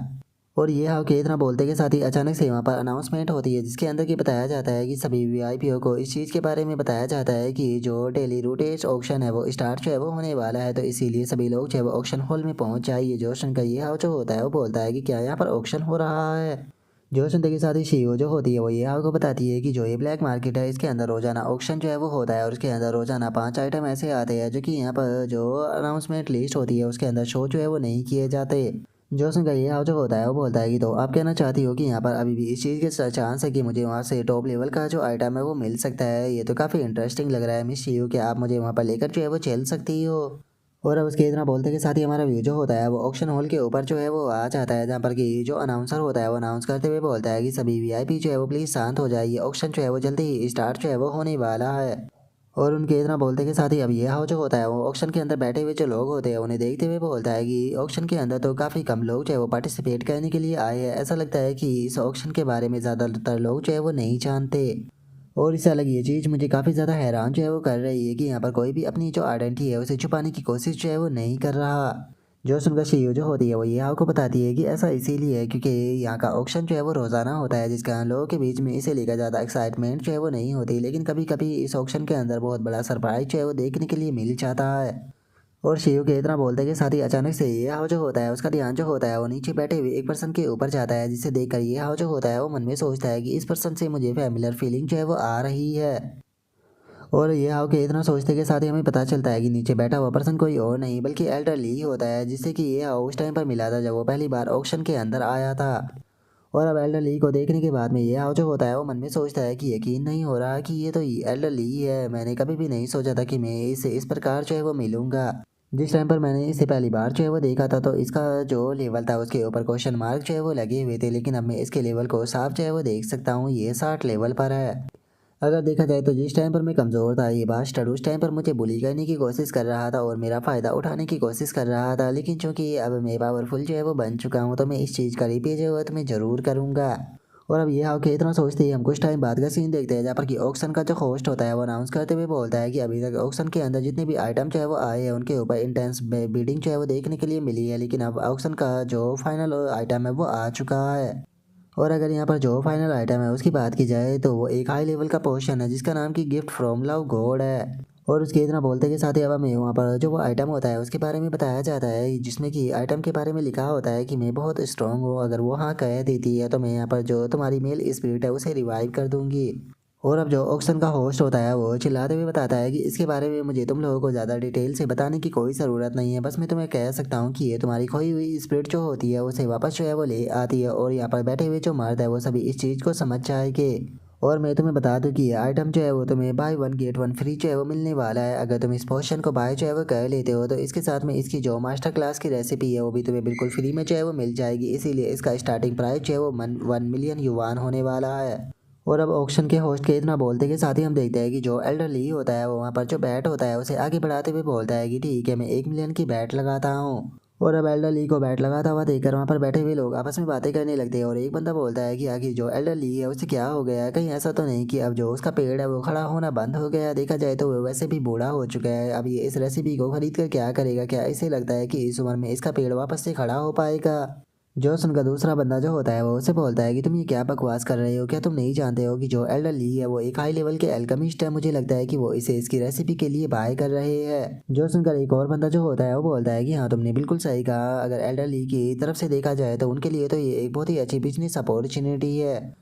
और ये हाव के इतना बोलते के साथ ही अचानक से वहाँ पर अनाउंसमेंट होती है, जिसके अंदर कि बताया जाता है कि सभी वीआईपीओ को इस चीज़ के बारे में बताया जाता है कि जो डेली रूटेज ऑक्शन है वो स्टार्ट जो है वो होने वाला है, तो इसीलिए सभी लोग जो है वो ऑक्शन हॉल में पहुंच जाइए। जो सुनकर ये हाव जो होता है वो बोलता है कि क्या यहाँ पर ऑक्शन हो रहा है। जो सुनते के साथ ही शीओ जो होती है वो ये हाव को बताती है कि जो ये ब्लैक मार्केट है इसके अंदर रोजाना ऑक्शन जो है वो होता है, और उसके अंदर रोजाना 5 आइटम ऐसे आते हैं जो कि यहाँ पर जो अनाउंसमेंट लिस्ट होती है उसके अंदर शो जो है वो नहीं किए जाते। जो सुनकर ये हाव जो होता है वो बोलता है कि तो आप कहना चाहती हो कि यहाँ पर अभी भी इस चीज़ के चांस है कि मुझे वहाँ से टॉप लेवल का जो आइटम है वो मिल सकता है। ये तो काफ़ी इंटरेस्टिंग लग रहा है मिस शीयू, कि आप मुझे वहाँ पर लेकर जो है वो चल सकती हो। और अब उसके इतना बोलते के साथ ही हमारा व्यू जो होता है वो ऑक्शन हॉल के ऊपर जो है वो आ जाता है, जहाँ पर कि जो अनाउंसर होता है वो अनाउंस करते हुए बोलता है कि सभी वीआईपी जो है वो प्लीज़ शांत हो जाइए, ऑक्शन जो है वो जल्दी ही स्टार्ट जो है वो होने वाला है। और उनके इतना बोलते के साथ ही अब ये हाव जो होता है वो ऑक्शन के अंदर बैठे हुए जो लोग होते हैं उन्हें देखते हुए बोलता है कि ऑक्शन के अंदर तो काफ़ी कम लोग जो है वो पार्टिसिपेट करने के लिए आए हैं, ऐसा लगता है कि इस ऑक्शन के बारे में ज़्यादातर लोग जो है वो नहीं जानते। और इससे अलग ये चीज़ मुझे काफ़ी ज़्यादा हैरान जो है वो कर रही है कि यहाँ पर कोई भी अपनी जो आइडेंटिटी है उसे छुपाने की कोशिश जो है वो नहीं कर रहा। जो सुनकर शीयू जो होती है वो ये आपको बताती है कि ऐसा इसीलिए है क्योंकि यहाँ का ऑक्शन जो है वो रोज़ाना होता है, जिस कारण लोगों के बीच में इसे लेकर ज़्यादा एक्साइटमेंट जो है वो नहीं होती, लेकिन कभी कभी इस ऑक्शन के अंदर बहुत बड़ा सरप्राइज जो है वो देखने के लिए मिल जाता है। और शिव के इतना बोलते के साथ ही अचानक से ये हाव जो होता है उसका ध्यान जो होता है वो नीचे बैठे हुए एक पर्सन के ऊपर जाता है, जिसे देखकर ये हाव जो होता है वो मन में सोचता है कि इस पर्सन से मुझे फैमिलियर फीलिंग जो है वो आ रही है। और ये हाव के इतना सोचते के साथ ही हमें पता चलता है कि नीचे बैठा हुआ पर्सन कोई और नहीं बल्कि एल्डर ली होता है, जिससे कि ये हाव उस टाइम पर मिला था जब वो पहली बार ऑक्शन के अंदर आया था। और अब एल्डर ली को देखने के बाद में ये हाव जो होता है वो मन में सोचता है कि यकीन नहीं हो रहा कि ये तो एल्डर ली है, मैंने कभी भी नहीं सोचा था कि मैं इससे इस प्रकार जो है वो मिलूंगा। जिस टाइम पर मैंने इसे पहली बार जो है वो देखा था तो इसका जो लेवल था उसके ऊपर क्वेश्चन मार्क जो है वो लगे हुए थे, लेकिन अब मैं इसके लेवल को साफ जो है वो देख सकता हूँ, ये 60 लेवल पर है। अगर देखा जाए तो जिस टाइम पर मैं कमज़ोर था ये बास्टर्ड उस टाइम पर मुझे बुली करने की कोशिश कर रहा था और मेरा फ़ायदा उठाने की कोशिश कर रहा था, लेकिन चूंकि अब मैं पावरफुल जो है वो बन चुका हूँ तो मैं इस चीज़ का रिपे जो है तो मैं ज़रूर करूँगा। और अब ये हाउ के इतना सोचते ही हम कुछ टाइम बाद का सीन देखते हैं जहाँ पर कि ऑक्शन का जो होस्ट होता है वो अनाउंस करते हुए बोलता है कि अभी तक ऑक्शन के अंदर जितने भी आइटम चाहे वो आए हैं उनके ऊपर इंटेंस बीडिंग चाहे वो देखने के लिए मिली है, लेकिन अब ऑक्शन का जो फाइनल आइटम है वो आ चुका है। और अगर यहाँ पर जो फाइनल आइटम है उसकी बात की जाए तो वो एक हाई लेवल का पोर्शन है जिसका नाम की गिफ्ट फ्रॉम लव गॉड है। और उसके इतना बोलते के साथ ही अब हमें वहाँ पर जो वो आइटम होता है उसके बारे में बताया जाता है, जिसमें कि आइटम के बारे में लिखा होता है कि मैं बहुत स्ट्रांग हूँ, अगर वो हाँ कह देती है तो मैं यहाँ पर जो तुम्हारी मेल स्पिरिट है उसे रिवाइव कर दूंगी। और अब जो ऑक्शन का होस्ट होता है वो चिल्लाते हुए बताता है कि इसके बारे में मुझे तुम लोगों को ज़्यादा डिटेल से बताने की कोई ज़रूरत नहीं है, बस मैं तुम्हें कह सकता हूँ कि ये तुम्हारी खोई हुई स्पिरिट जो होती है उसे वापस जो है वो ले आती है, और यहाँ पर बैठे हुए जो मर्द है वो सभी इस चीज़ को समझ जाएंगे। और मैं तुम्हें बता दूं कि ये आइटम जो है वो तुम्हें by one get one free जो है वो मिलने वाला है, अगर तुम इस पोर्शन को बाय जो है वो कर लेते हो तो इसके साथ में इसकी जो मास्टर क्लास की रेसिपी है वो भी तुम्हें बिल्कुल फ्री में जो है वो मिल जाएगी, इसीलिए इसका स्टार्टिंग प्राइस जो है वो 1 मिलियन युवान होने वाला है। और अब ऑक्शन के होस्ट के इतना बोलते के साथ ही हम देखते हैं कि जो एल्डर ली होता है वो वहाँ पर जो बैट होता है उसे आगे बढ़ाते हुए बोलता है कि ठीक है मैं 1 मिलियन की बैट लगाता हूँ। और अब एल्डर ली को बैट लगाता हुआ देखकर वहाँ पर बैठे हुए लोग आपस में बातें करने लगते हैं, और एक बंदा बोलता है कि आखिर जो एल्डर ली है उसे क्या हो गया है, कहीं ऐसा तो नहीं कि अब जो उसका पेड़ है वो खड़ा होना बंद हो गया है, देखा जाए तो वो वैसे भी बूढ़ा हो चुका है, अब ये इस रेसिपी को खरीद कर क्या करेगा, क्या इसे लगता है कि इस उम्र में इसका पेड़ वापस से खड़ा हो पाएगा। जो सुनकर दूसरा बंदा जो होता है वो उसे बोलता है कि तुम ये क्या बकवास कर रहे हो, क्या तुम नहीं जानते हो कि जो एल्डर ली है वो एक हाई लेवल के एल्केमिस्ट है, मुझे लगता है कि वो इसे इसकी रेसिपी के लिए बाय कर रहे हैं। जो सुनकर एक और बंदा जो होता है वो बोलता है कि हाँ तुमने बिल्कुल सही कहा, अगर एल्डर ली की तरफ से देखा जाए तो उनके लिए तो ये एक बहुत ही अच्छी बिजनेस अपॉर्चुनिटी है।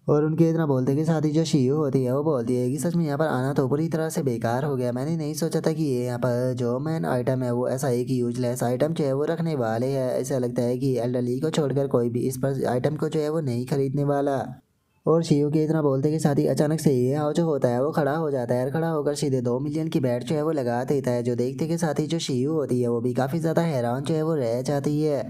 और उनके इतना बोलते के साथ ही जो शीयू होती है वो बोलती है कि सच में यहाँ पर आना तो पूरी तरह से बेकार हो गया, मैंने नहीं सोचा था कि ये यहाँ पर जो मेन आइटम है वो ऐसा एक यूजलेस आइटम जो है वो रखने वाले हैं, ऐसा लगता है कि एल्डरली को छोड़कर कोई भी इस पर आइटम को जो है वो नहीं खरीदने वाला। और शिव के इतना बोलते के साथ ही अचानक से ये हाव जो होता है वो खड़ा हो जाता है, और खड़ा होकर सीधे 2 मिलियन की बैट जो है वो लगा देता है, जो देखते के साथ ही जो शिव होती है वो भी काफ़ी ज़्यादा हैरान जो है वो रह जाती है।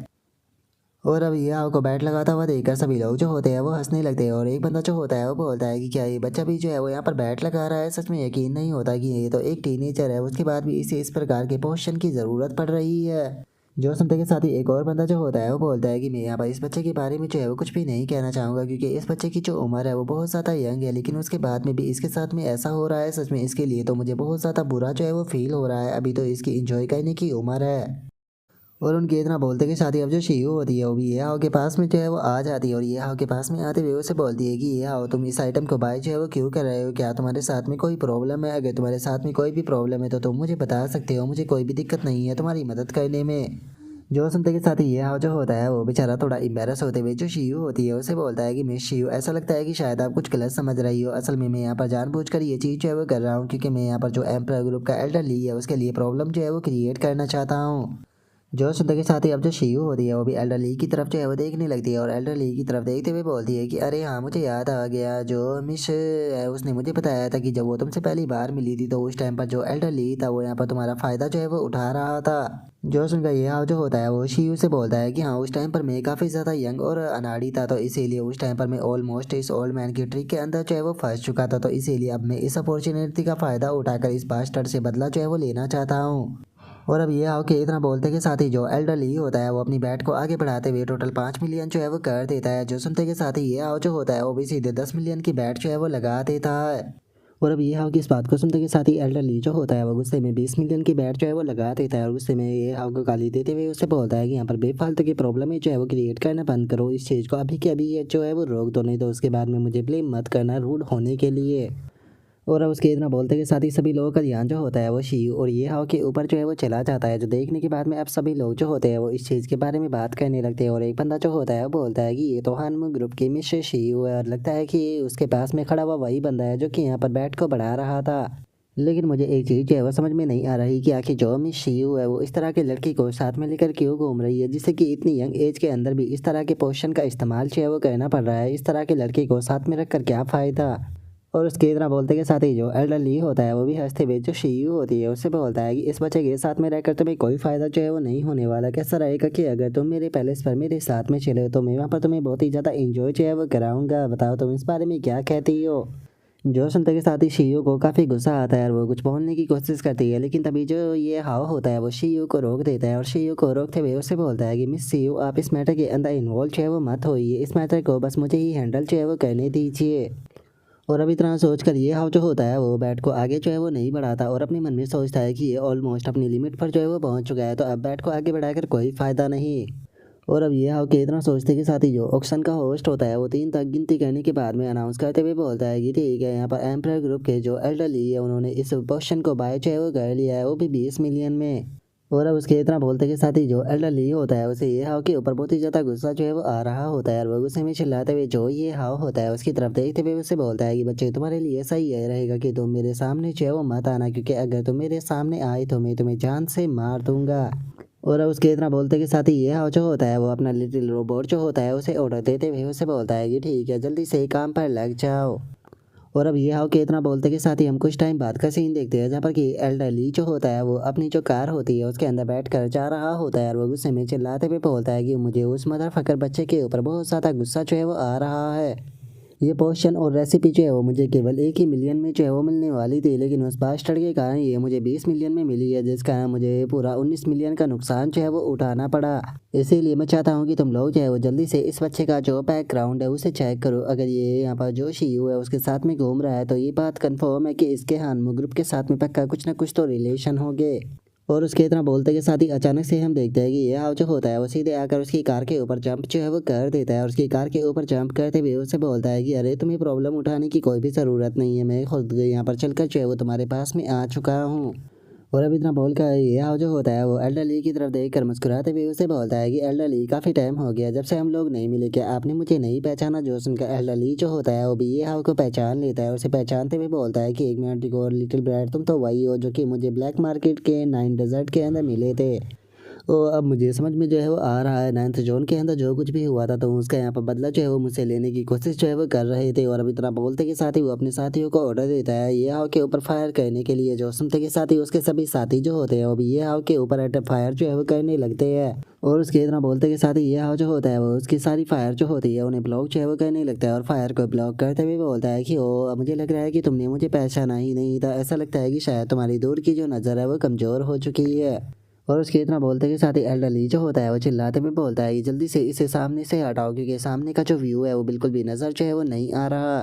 और अब ये हाव को बैट लगाता हुआ देखकर सभी लोग जो होते हैं वो हंसने लगते हैं, और एक बंदा जो होता है वो बोलता है कि क्या ये बच्चा भी जो है वो यहाँ पर बैट लगा रहा है, सच में यकीन नहीं होता कि ये तो एक टीनेजर है, उसके बाद भी इसे इस प्रकार के पोषण की ज़रूरत पड़ रही है। जो सुनते के साथ ही एक और बंदा जो होता है वो बोलता है कि मैं यहाँ पर इस बच्चे के बारे में जो है वो कुछ भी नहीं कहना चाहूँगा, क्योंकि इस बच्चे की जो उम्र है वो बहुत ज़्यादा यंग है, लेकिन उसके बाद में भी इसके साथ में ऐसा हो रहा है, सच में इसके लिए तो मुझे बहुत ज़्यादा बुरा जो है वो फील हो रहा है, अभी तो इसकी इंजॉय करने की उम्र है। और उनके इतना बोलते कि शादी अब जो शीयू होती है वो भी ये हाव के पास में जो है वो आ जाती है, और ये हाव के पास में आते हुए उसे बोलती है कि ये हाव तुम इस आइटम को बाय जो है वो क्यों कर रहे हो, क्या तुम्हारे साथ में कोई प्रॉब्लम है, अगर तुम्हारे साथ में कोई भी प्रॉब्लम है तो तुम मुझे बता सकते हो, मुझे कोई भी दिक्कत नहीं है तुम्हारी मदद करने में। जो सुनते के साथ ही ये हाव जो होता है वो बेचारा थोड़ा एम्बेरस होते हुए जो शियू होती है उसे बोलता है कि मैं शियू, ऐसा लगता है कि शायद आप कुछ गलत समझ रही हो, असल में मैं यहाँ पर जानबूझकर ये चीज़ जो है वो कर रहा हूँ, क्योंकि मैं यहाँ पर जो एम्पर ग्रुप का एल्डर ली है उसके लिए प्रॉब्लम जो है वो क्रिएट करना चाहता हूँ। जो सुनते के साथ ही अब जो शियू होती है वो भी एल्डर ली की तरफ जो है वो देखने लगती है, और एल्डर ली की तरफ देखते हुए बोलती है कि अरे हाँ मुझे याद आ गया, जो मिस है उसने मुझे बताया था कि जब वो तुमसे पहली बार मिली थी तो उस टाइम पर जो एल्डर ली था वो यहाँ पर तुम्हारा फ़ायदा जो है वो उठा रहा था। जो सुनकर ये हाव जो होता है वो शियू से बोलता है कि हाँ उस टाइम पर मैं काफ़ी ज़्यादा यंग और अनाड़ी था, तो इसीलिए उस टाइम पर मैं ऑलमोस्ट इस ओल्ड मैन की ट्रिक के अंदर जो है वो फंस चुका था, तो इसीलिए अब मैं इस अपॉर्चुनिटी का फ़ायदा उठाकर इस बास्टर्ड से बदला जो है वो लेना चाहता हूँ। और अब ये हाव के इतना बोलते के साथ ही जो एल्डर ली होता है वो अपनी बैट को आगे बढ़ाते हुए टोटल 5 मिलियन जो है वो कर देता है, जो सुनते के साथ ही ये हाव जो होता है वो भी सीधे 10 मिलियन की बैट जो है वो लगा देता है। और अब ये हाव की इस बात को सुनते के साथ ही एल्डर ली जो होता है वो गुस्से में 20 मिलियन की बैट जो है वो लगा देता है, और गुस्से में ये हाव को गाली देते हुए उससे बोलता है कि यहाँ पर बेफालतू की प्रॉब्लम है जो है वो क्रिएट करना बंद करो, इस चीज़ को अभी के अभी ये जो है वो रोक दो, नहीं तो उसके बाद में मुझे ब्लेम मत करना रूड होने के लिए। और अब उसके इतना बोलते के साथ ही सभी लोगों का ध्यान जो होता है वो शियू और ये हाव के ऊपर जो है वो चला जाता है, जो देखने के बाद में अब सभी लोग जो होते हैं वो इस चीज़ के बारे में बात करने लगते हैं, और एक बंदा जो होता है वो बोलता है कि ये तो हानमू ग्रुप की मिस शियू है, और लगता है कि उसके पास में खड़ा हुआ वही बंदा है जो कि यहाँ पर बैट को बढ़ा रहा था। लेकिन मुझे एक चीज़ जो है वो समझ में नहीं आ रही कि आखिर जो मिस शियू है वो इस तरह के लड़की को साथ में लेकर क्यों घूम रही है, जिससे कि इतनी यंग एज के अंदर भी इस तरह के पोर्शन का इस्तेमाल जो है वो करना पड़ रहा है, इस तरह के लड़के को साथ में रखकर क्या फ़ायदा। और उसके इतना बोलते के साथ ही जो एल्डर ली होता है वो भी हंसते हुए जो शियू होती है उससे बोलता है कि इस बच्चे के साथ में रहकर तुम्हें कोई फ़ायदा जो है वो नहीं होने वाला, कैसा रहेगा कि अगर तुम मेरे पैलेस पर मेरे साथ में चले तो मैं वहाँ पर तुम्हें बहुत ही ज़्यादा इंजॉय जो है वो कराऊंगा, बताओ तुम इस बारे में क्या कहती हो। जो सुनते के साथ ही शीयू को काफ़ी गुस्सा आता है और वो कुछ बोलने की कोशिश करती है, लेकिन तभी जो ये हाव होता है वो शीयू को रोक देता है और शीयू को रोकते हुए उससे बोलता है कि मिस शीयू, आप इस मैटर के अंदर इन्वॉल्व जो है वो मत होइए, इस मैटर को बस मुझे ही हैंडल जो है वो करने दीजिए। और अब इतना सोच कर ये हाव जो होता है वो बैट को आगे जो है वो नहीं बढ़ाता और अपने मन में सोचता है कि ये ऑलमोस्ट अपनी लिमिट पर जो है वो पहुंच चुका है, तो अब बैट को आगे बढ़ाकर कोई फ़ायदा नहीं। और अब ये हाव के इतना सोचते के साथ ही जो ऑक्शन का होस्ट होता है वो 3 तक गिनती करने के बाद में अनाउंस करते हुए बोलता है कि ठीक है, यहाँ पर एम्पायर ग्रुप के जो एल्डरली है उन्होंने इस पोजीशन को बाय जो है वो कर लिया है, वो भी 20 मिलियन में। और अब उसके इतना बोलते के साथ ही जो एल्डरली होता है उसे ये हाव के ऊपर बहुत ही ज़्यादा गुस्सा जो है वो आ रहा होता है और वो गुस्से में चिल्लाते हुए जो ये हाव होता है उसकी तरफ देखते हुए उससे बोलता है कि बच्चे, तुम्हारे लिए सही है रहेगा कि तुम मेरे सामने जो है वो मत आना, क्योंकि अगर तुम मेरे सामने आए तो मैं तुम्हें जान से मार दूंगा। और अब उसके इतना बोलते के साथ ही ये हाव जो होता है वो अपना लिटिल रोबोट जो होता है उसे ऑर्डर देते हुए उसे बोलता है कि ठीक है, जल्दी से काम पर लग जाओ। और अब ये हाव के इतना बोलते के साथ ही हम कुछ टाइम बाद का सीन देखते हैं जहाँ पर कि एल्डर ली जो होता है वो अपनी जो कार होती है उसके अंदर बैठ कर जा रहा होता है और वो गुस्से में चिल्लाते हुए बोलता है कि मुझे उस मदर फकर बच्चे के ऊपर बहुत ज़्यादा गुस्सा जो है वो आ रहा है। ये पोर्शन और रेसिपी जो है वो मुझे केवल 1 ही मिलियन में जो है वो मिलने वाली थी, लेकिन उस बास्टर्ड के कारण ये मुझे 20 मिलियन में मिली है, जिस कारण मुझे पूरा 19 मिलियन का नुकसान जो है वो उठाना पड़ा। इसीलिए मैं चाहता हूँ कि तुम लोग जो है वो जल्दी से इस बच्चे का जो बैकग्राउंड है उसे चेक करो। अगर ये यहाँ पर जो शीयू है उसके साथ में घूम रहा है तो ये बात कंफर्म है कि इसके हानमू ग्रुप के साथ में पक्का कुछ ना कुछ तो रिलेशन होंगे। और उसके इतना बोलते के साथ ही अचानक से हम देखते हैं कि ये हाव जो होता है वो सीधे आकर उसकी कार के ऊपर जंप जो है वो कर देता है और उसकी कार के ऊपर जंप करते हुए उससे बोलता है कि अरे, तुम्हें प्रॉब्लम उठाने की कोई भी ज़रूरत नहीं है, मैं खुद यहाँ पर चलकर जो है वो तुम्हारे पास में आ चुका हूँ। और अब इतना बोल कर ये हाव जो होता है वो एल्डर ली की तरफ देख कर मुस्कुराते हुए उसे बोलता है कि एल्डर ली, काफ़ी टाइम हो गया जब से हम लोग नहीं मिले, क्या आपने मुझे नहीं पहचाना? जो सुनकर एल्डर ली जो होता है वो भी ये हाव को पहचान लेता है और उसे पहचानते हुए बोलता है कि एक मिनट रुको लिटिल ब्रैड, तुम तो वही हो जो कि मुझे ब्लैक मार्केट के 9 डेजर्ट के अंदर मिले थे। तो अब मुझे समझ में जो है वो आ रहा है, 9th जोन के अंदर जो कुछ भी हुआ था तो उसका यहाँ पर बदला जो है वो मुझसे लेने की कोशिश जो है वो कर रहे थे। और अब इतना बोलते के साथ ही वो अपने साथियों को ऑर्डर देता है ये हाव के ऊपर फायर करने के लिए। जो सुनते के साथ ही उसके सभी साथी जो होते हैं वो भी ये हाव के ऊपर अटैक फायर जो है वो करने लगते हैं। और उसके इतना बोलते के साथ ही ये हाव जो होता है वो उसकी सारी फायर जो होती है उन्हें ब्लॉक जो है वो करने लगता है और फायर को ब्लॉक करते हुए बोलता है कि ओ, अब मुझे लग रहा है कि तुमने मुझे पहचाना ही नहीं था, ऐसा लगता है कि शायद तुम्हारी दूर की जो नज़र है वो कमज़ोर हो चुकी है। और उसके इतना बोलते के साथ ही एल्डरली जो होता है वो चिल्लाते हुए बोलता है कि जल्दी से इसे सामने से हटाओ, क्योंकि सामने का जो व्यू है वो बिल्कुल भी नज़र जो है वो नहीं आ रहा।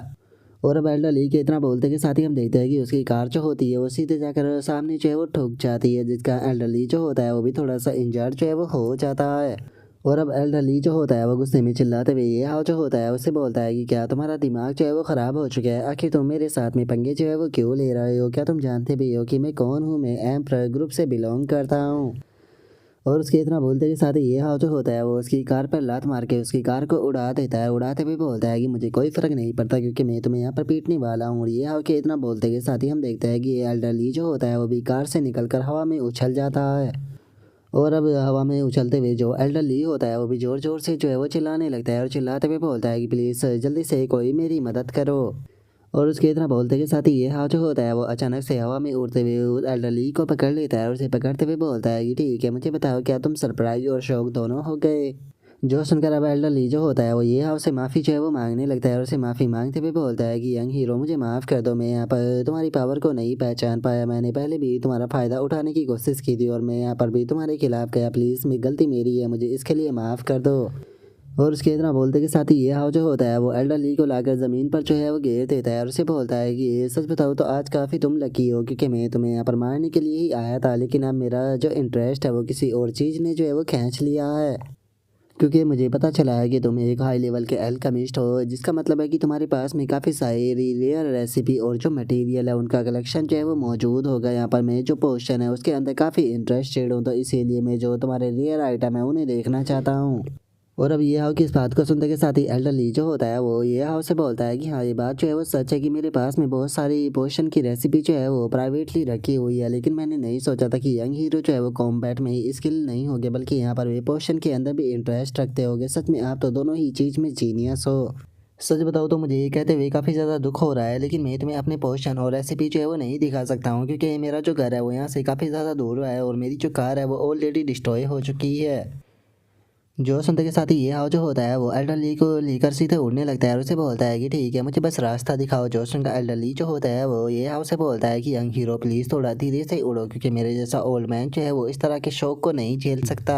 और अब एल्डरली के इतना बोलते के साथ ही हम देखते हैं कि उसकी कार जो होती है वो सीधे जाकर सामने जो है वो ठुक जाती है, जिसका एल्डरली जो होता है वो भी थोड़ा सा इंजर्ड जो है वो हो जाता है। और अब एल्डरली जो होता है वो गुस्से में चिल्लाते हुए ये हाव जो होता है उससे बोलता है कि क्या तुम्हारा दिमाग जो है वो ख़राब हो चुका है? आखिर तुम मेरे साथ में पंगे जो है वो क्यों ले रहे हो? क्या तुम जानते भी हो कि मैं कौन हूँ? मैं एम्प्रर ग्रुप से बिलोंग करता हूँ। और उसके इतना बोलते के साथ ही ये हाव जो होता है वो उसकी कार पर लात मार के उसकी कार को उड़ा देता है। उड़ाते हुए बोलता है कि मुझे कोई फ़र्क नहीं पड़ता, क्योंकि मैं तुम्हें यहाँ पर पीटने वाला हूँ। और ये हाव के इतना बोलते के साथ ही हम देखते हैं कि ये एल्डरली जो होता है वो भी कार से निकलकर हवा में उछल जाता है। और अब हवा में उछलते हुए जो एल्डरली होता है वो भी ज़ोर ज़ोर से जो है वो चिल्लाने लगता है और चिल्लाते हुए बोलता है कि प्लीज़ जल्दी से कोई मेरी मदद करो। और उसके इतना बोलते के साथ ही ये हाव जो होता है वो अचानक से हवा में उड़ते हुए उस एल्डरली को पकड़ लेता है और उसे पकड़ते हुए बोलता है कि ठीक है, मुझे बताओ क्या तुम सरप्राइज और शौक दोनों हो गए? जो सुनकर अब एल्डरली जो होता है वो ये हाव से माफ़ी जो है वो मांगने लगता है और उसे माफ़ी मांगते हुए बोलता है कि यंग हीरो, मुझे माफ़ कर दो, मैं यहाँ पर तुम्हारी पावर को नहीं पहचान पाया, मैंने पहले भी तुम्हारा फ़ायदा उठाने की कोशिश की थी और मैं यहाँ पर भी तुम्हारे खिलाफ गया, प्लीज़ गलती मेरी है, मुझे इसके लिए माफ़ कर दो। और उसके इतना बोलते के साथ ही ये हाव जो होता है वो एल्डरली को लाकर ज़मीन पर जो है वो घेर देता है और उसे बोलता है कि ये सच बताओ तो आज काफ़ी तुम लकी हो, क्योंकि मैं तुम्हें यहाँ पर मारने के लिए ही आया था, लेकिन अब मेरा जो इंटरेस्ट है वो किसी और चीज़ ने जो है वो खींच लिया है। क्योंकि मुझे पता चला है कि तुम एक हाई लेवल के अल्केमिस्ट हो, जिसका मतलब है कि तुम्हारे पास में काफ़ी सारी रेयर रेसिपी और जो मटेरियल है उनका कलेक्शन जो है वो मौजूद होगा। यहाँ पर मैं जो पोर्शन है उसके अंदर काफ़ी इंटरेस्टेड हूँ, तो इसीलिए मैं जो तुम्हारे रेयर आइटम है उन्हें देखना चाहता हूँ। और अब ये हाव की इस बात को सुनते के साथ ही एल्डरली जो होता है वो ये हाव से बोलता है कि हाँ, ये बात जो है वो सच है कि मेरे पास में बहुत सारी पोशन की रेसिपी जो है वो प्राइवेटली रखी हुई है, लेकिन मैंने नहीं सोचा था कि यंग हीरो जो है वो कॉम्बैट में ही स्किल नहीं होगे, बल्कि यहाँ पर वे पोशन के अंदर भी इंटरेस्ट रखते होगे। सच में आप तो दोनों ही चीज़ में जीनियस हो। सच बताओ तो मुझे ये कहते हुए काफ़ी ज़्यादा दुख हो रहा है, लेकिन मैं तुम्हें अपने पोर्शन और रेसिपी जो है वो नहीं दिखा सकता हूँ, क्योंकि मेरा जो घर है वो यहाँ से काफ़ी ज़्यादा दूर है और मेरी जो कार है वो ऑलरेडी डिस्ट्रॉय हो चुकी है। जो सुनते के साथ ही ये हाव जो होता है वो एल्डर ली को लेकर सीधे उड़ने लगता है और उसे बोलता है कि ठीक है मुझे बस रास्ता दिखाओ। जो सुनकर एल्डर ली जो होता है वो ये हाव से बोलता है कि यंग हीरो प्लीज़ थोड़ा धीरे से उड़ो क्योंकि मेरे जैसा ओल्ड मैन जो है वो इस तरह के शौक को नहीं झेल सकता।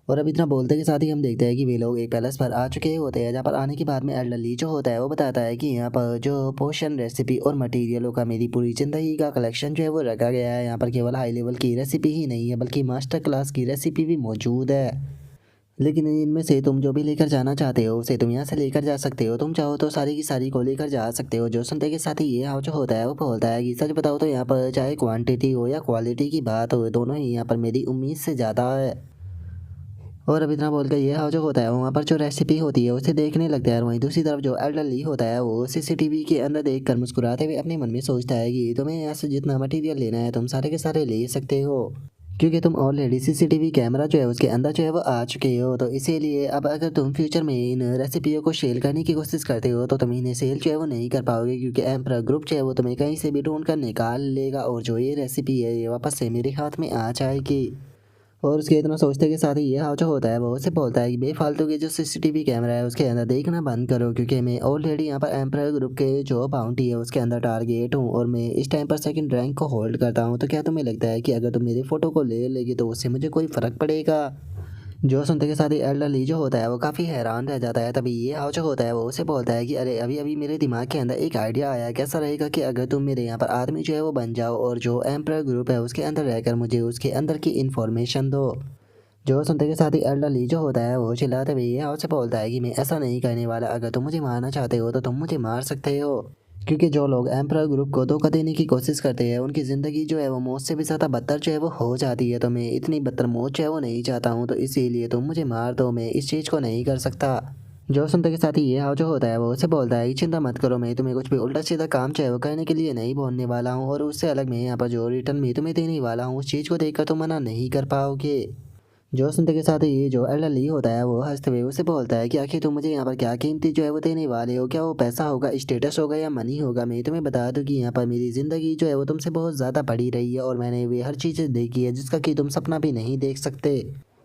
और अब इतना बोलते के साथ ही हम देखते हैं कि वे लोग एक पैलेस पर आ चुके होते हैं, जहाँ पर आने के बाद में एल्डर ली जो होता है वो बताता है कि यहाँ पर जो पोशन रेसिपी और मटेरियलों का मेरी पूरी ज़िंदगी का कलेक्शन जो है वो रखा गया है। यहाँ पर केवल हाई लेवल की रेसिपी ही नहीं है बल्कि मास्टर क्लास की रेसिपी भी मौजूद है। लेकिन इनमें से तुम जो भी लेकर जाना चाहते हो उसे तुम यहाँ से लेकर जा सकते हो, तुम चाहो तो सारी की सारी को लेकर जा सकते हो। जो सुनते के साथ ही ये हाव जो होता है वो बोलता है कि सच बताओ तो यहाँ पर चाहे क्वांटिटी हो या क्वालिटी की बात हो दोनों ही यहाँ पर मेरी उम्मीद से ज़्यादा है। और अब इतना बोल कर ये हाव जो होता है वहाँ पर जो रेसिपी होती है उसे देखने लगता है। और वहीं दूसरी तरफ जो एल्डर ली होता है वो सीसीटीवी के अंदर देख कर मुस्कुराते हुए अपने मन में सोचता है कि तुम्हें यहाँ से जितना मटेरियल लेना है तुम सारे के सारे ले सकते हो क्योंकि तुम ऑलरेडी सीसीटीवी कैमरा जो है उसके अंदर जो है वो आ चुके हो। तो इसीलिए अब अगर तुम फ्यूचर में इन रेसिपियों को सेल करने की कोशिश करते हो तो तुम इन्हें सेल जो है वो नहीं कर पाओगे क्योंकि एम्पर ग्रुप जो है वो तुम्हें कहीं से भी ढूंढ कर निकाल लेगा और जो ये रेसिपी है ये वापस से मेरे हाथ में आ जाएगी। और उसके इतना सोचते के साथ ही ये हाव जो होता है वो उसे बोलता है कि बेफालतू के जो सीसीटीवी कैमरा है उसके अंदर देखना बंद करो क्योंकि मैं ऑलरेडी यहाँ पर एम्पर ग्रुप के जो बाउंटी है उसके अंदर टारगेट हूँ और मैं इस टाइम पर सेकंड रैंक को होल्ड करता हूँ। तो क्या तुम्हें लगता है कि अगर तुम मेरी फ़ोटो को ले लेगी तो उससे मुझे कोई फ़र्क पड़ेगा? जो सुनते के साथ ही एल्डर ली जो होता है वो काफ़ी हैरान रह जाता है। तभी ये हाव जो होता है वो उसे बोलता है कि अरे अभी अभी मेरे दिमाग के अंदर एक आइडिया आया, कैसा रहेगा कि अगर तुम मेरे यहाँ पर आदमी जो है वो बन जाओ और जो एम्पर ग्रुप है उसके अंदर रहकर मुझे उसके अंदर की इन्फॉर्मेशन दो। जो सुनते के साथ ही एल्डर ली जो होता है वो चिल्लाते हुए ये हाव से बोलता है कि मैं ऐसा नहीं करने वाला, अगर तुम मुझे मारना चाहते हो तो तुम मुझे मार सकते हो क्योंकि जो लोग एम्परर ग्रुप को धोखा देने की कोशिश करते हैं उनकी ज़िंदगी जो है वो मौत से भी ज़्यादा बदतर जो है वो हो जाती है। तो मैं इतनी बदतर मौत जो है वो नहीं चाहता हूँ, तो इसीलिए तुम मुझे मार दो, मैं इस चीज़ को नहीं कर सकता। जो सुनते के साथ ही ये हाव जो होता है वो उससे बोलता है कि चिंता मत करो, मैं तुम्हें कुछ भी उल्टा सीधा काम चाहे वो करने के लिए नहीं बोलने वाला हूँ और उससे अलग मैं यहाँ पर जो रिटर्न भी तुम्हें देने वाला हूँ उस चीज़ को देखकर तुम मना नहीं कर पाओगे। जो सुनते के साथ ही जो एल्डर ली होता है वो हंसते हुए उसे बोलता है कि आखिर तुम मुझे यहाँ पर क्या कीमती जो है वो देने वाले हो, क्या वो पैसा होगा, स्टेटस होगा या मनी होगा? मैं तुम्हें बता दूँ कि यहाँ पर मेरी ज़िंदगी जो है वो तुमसे बहुत ज़्यादा बड़ी रही है और मैंने वे हर चीज़ देखी है जिसका कि तुम सपना भी नहीं देख सकते।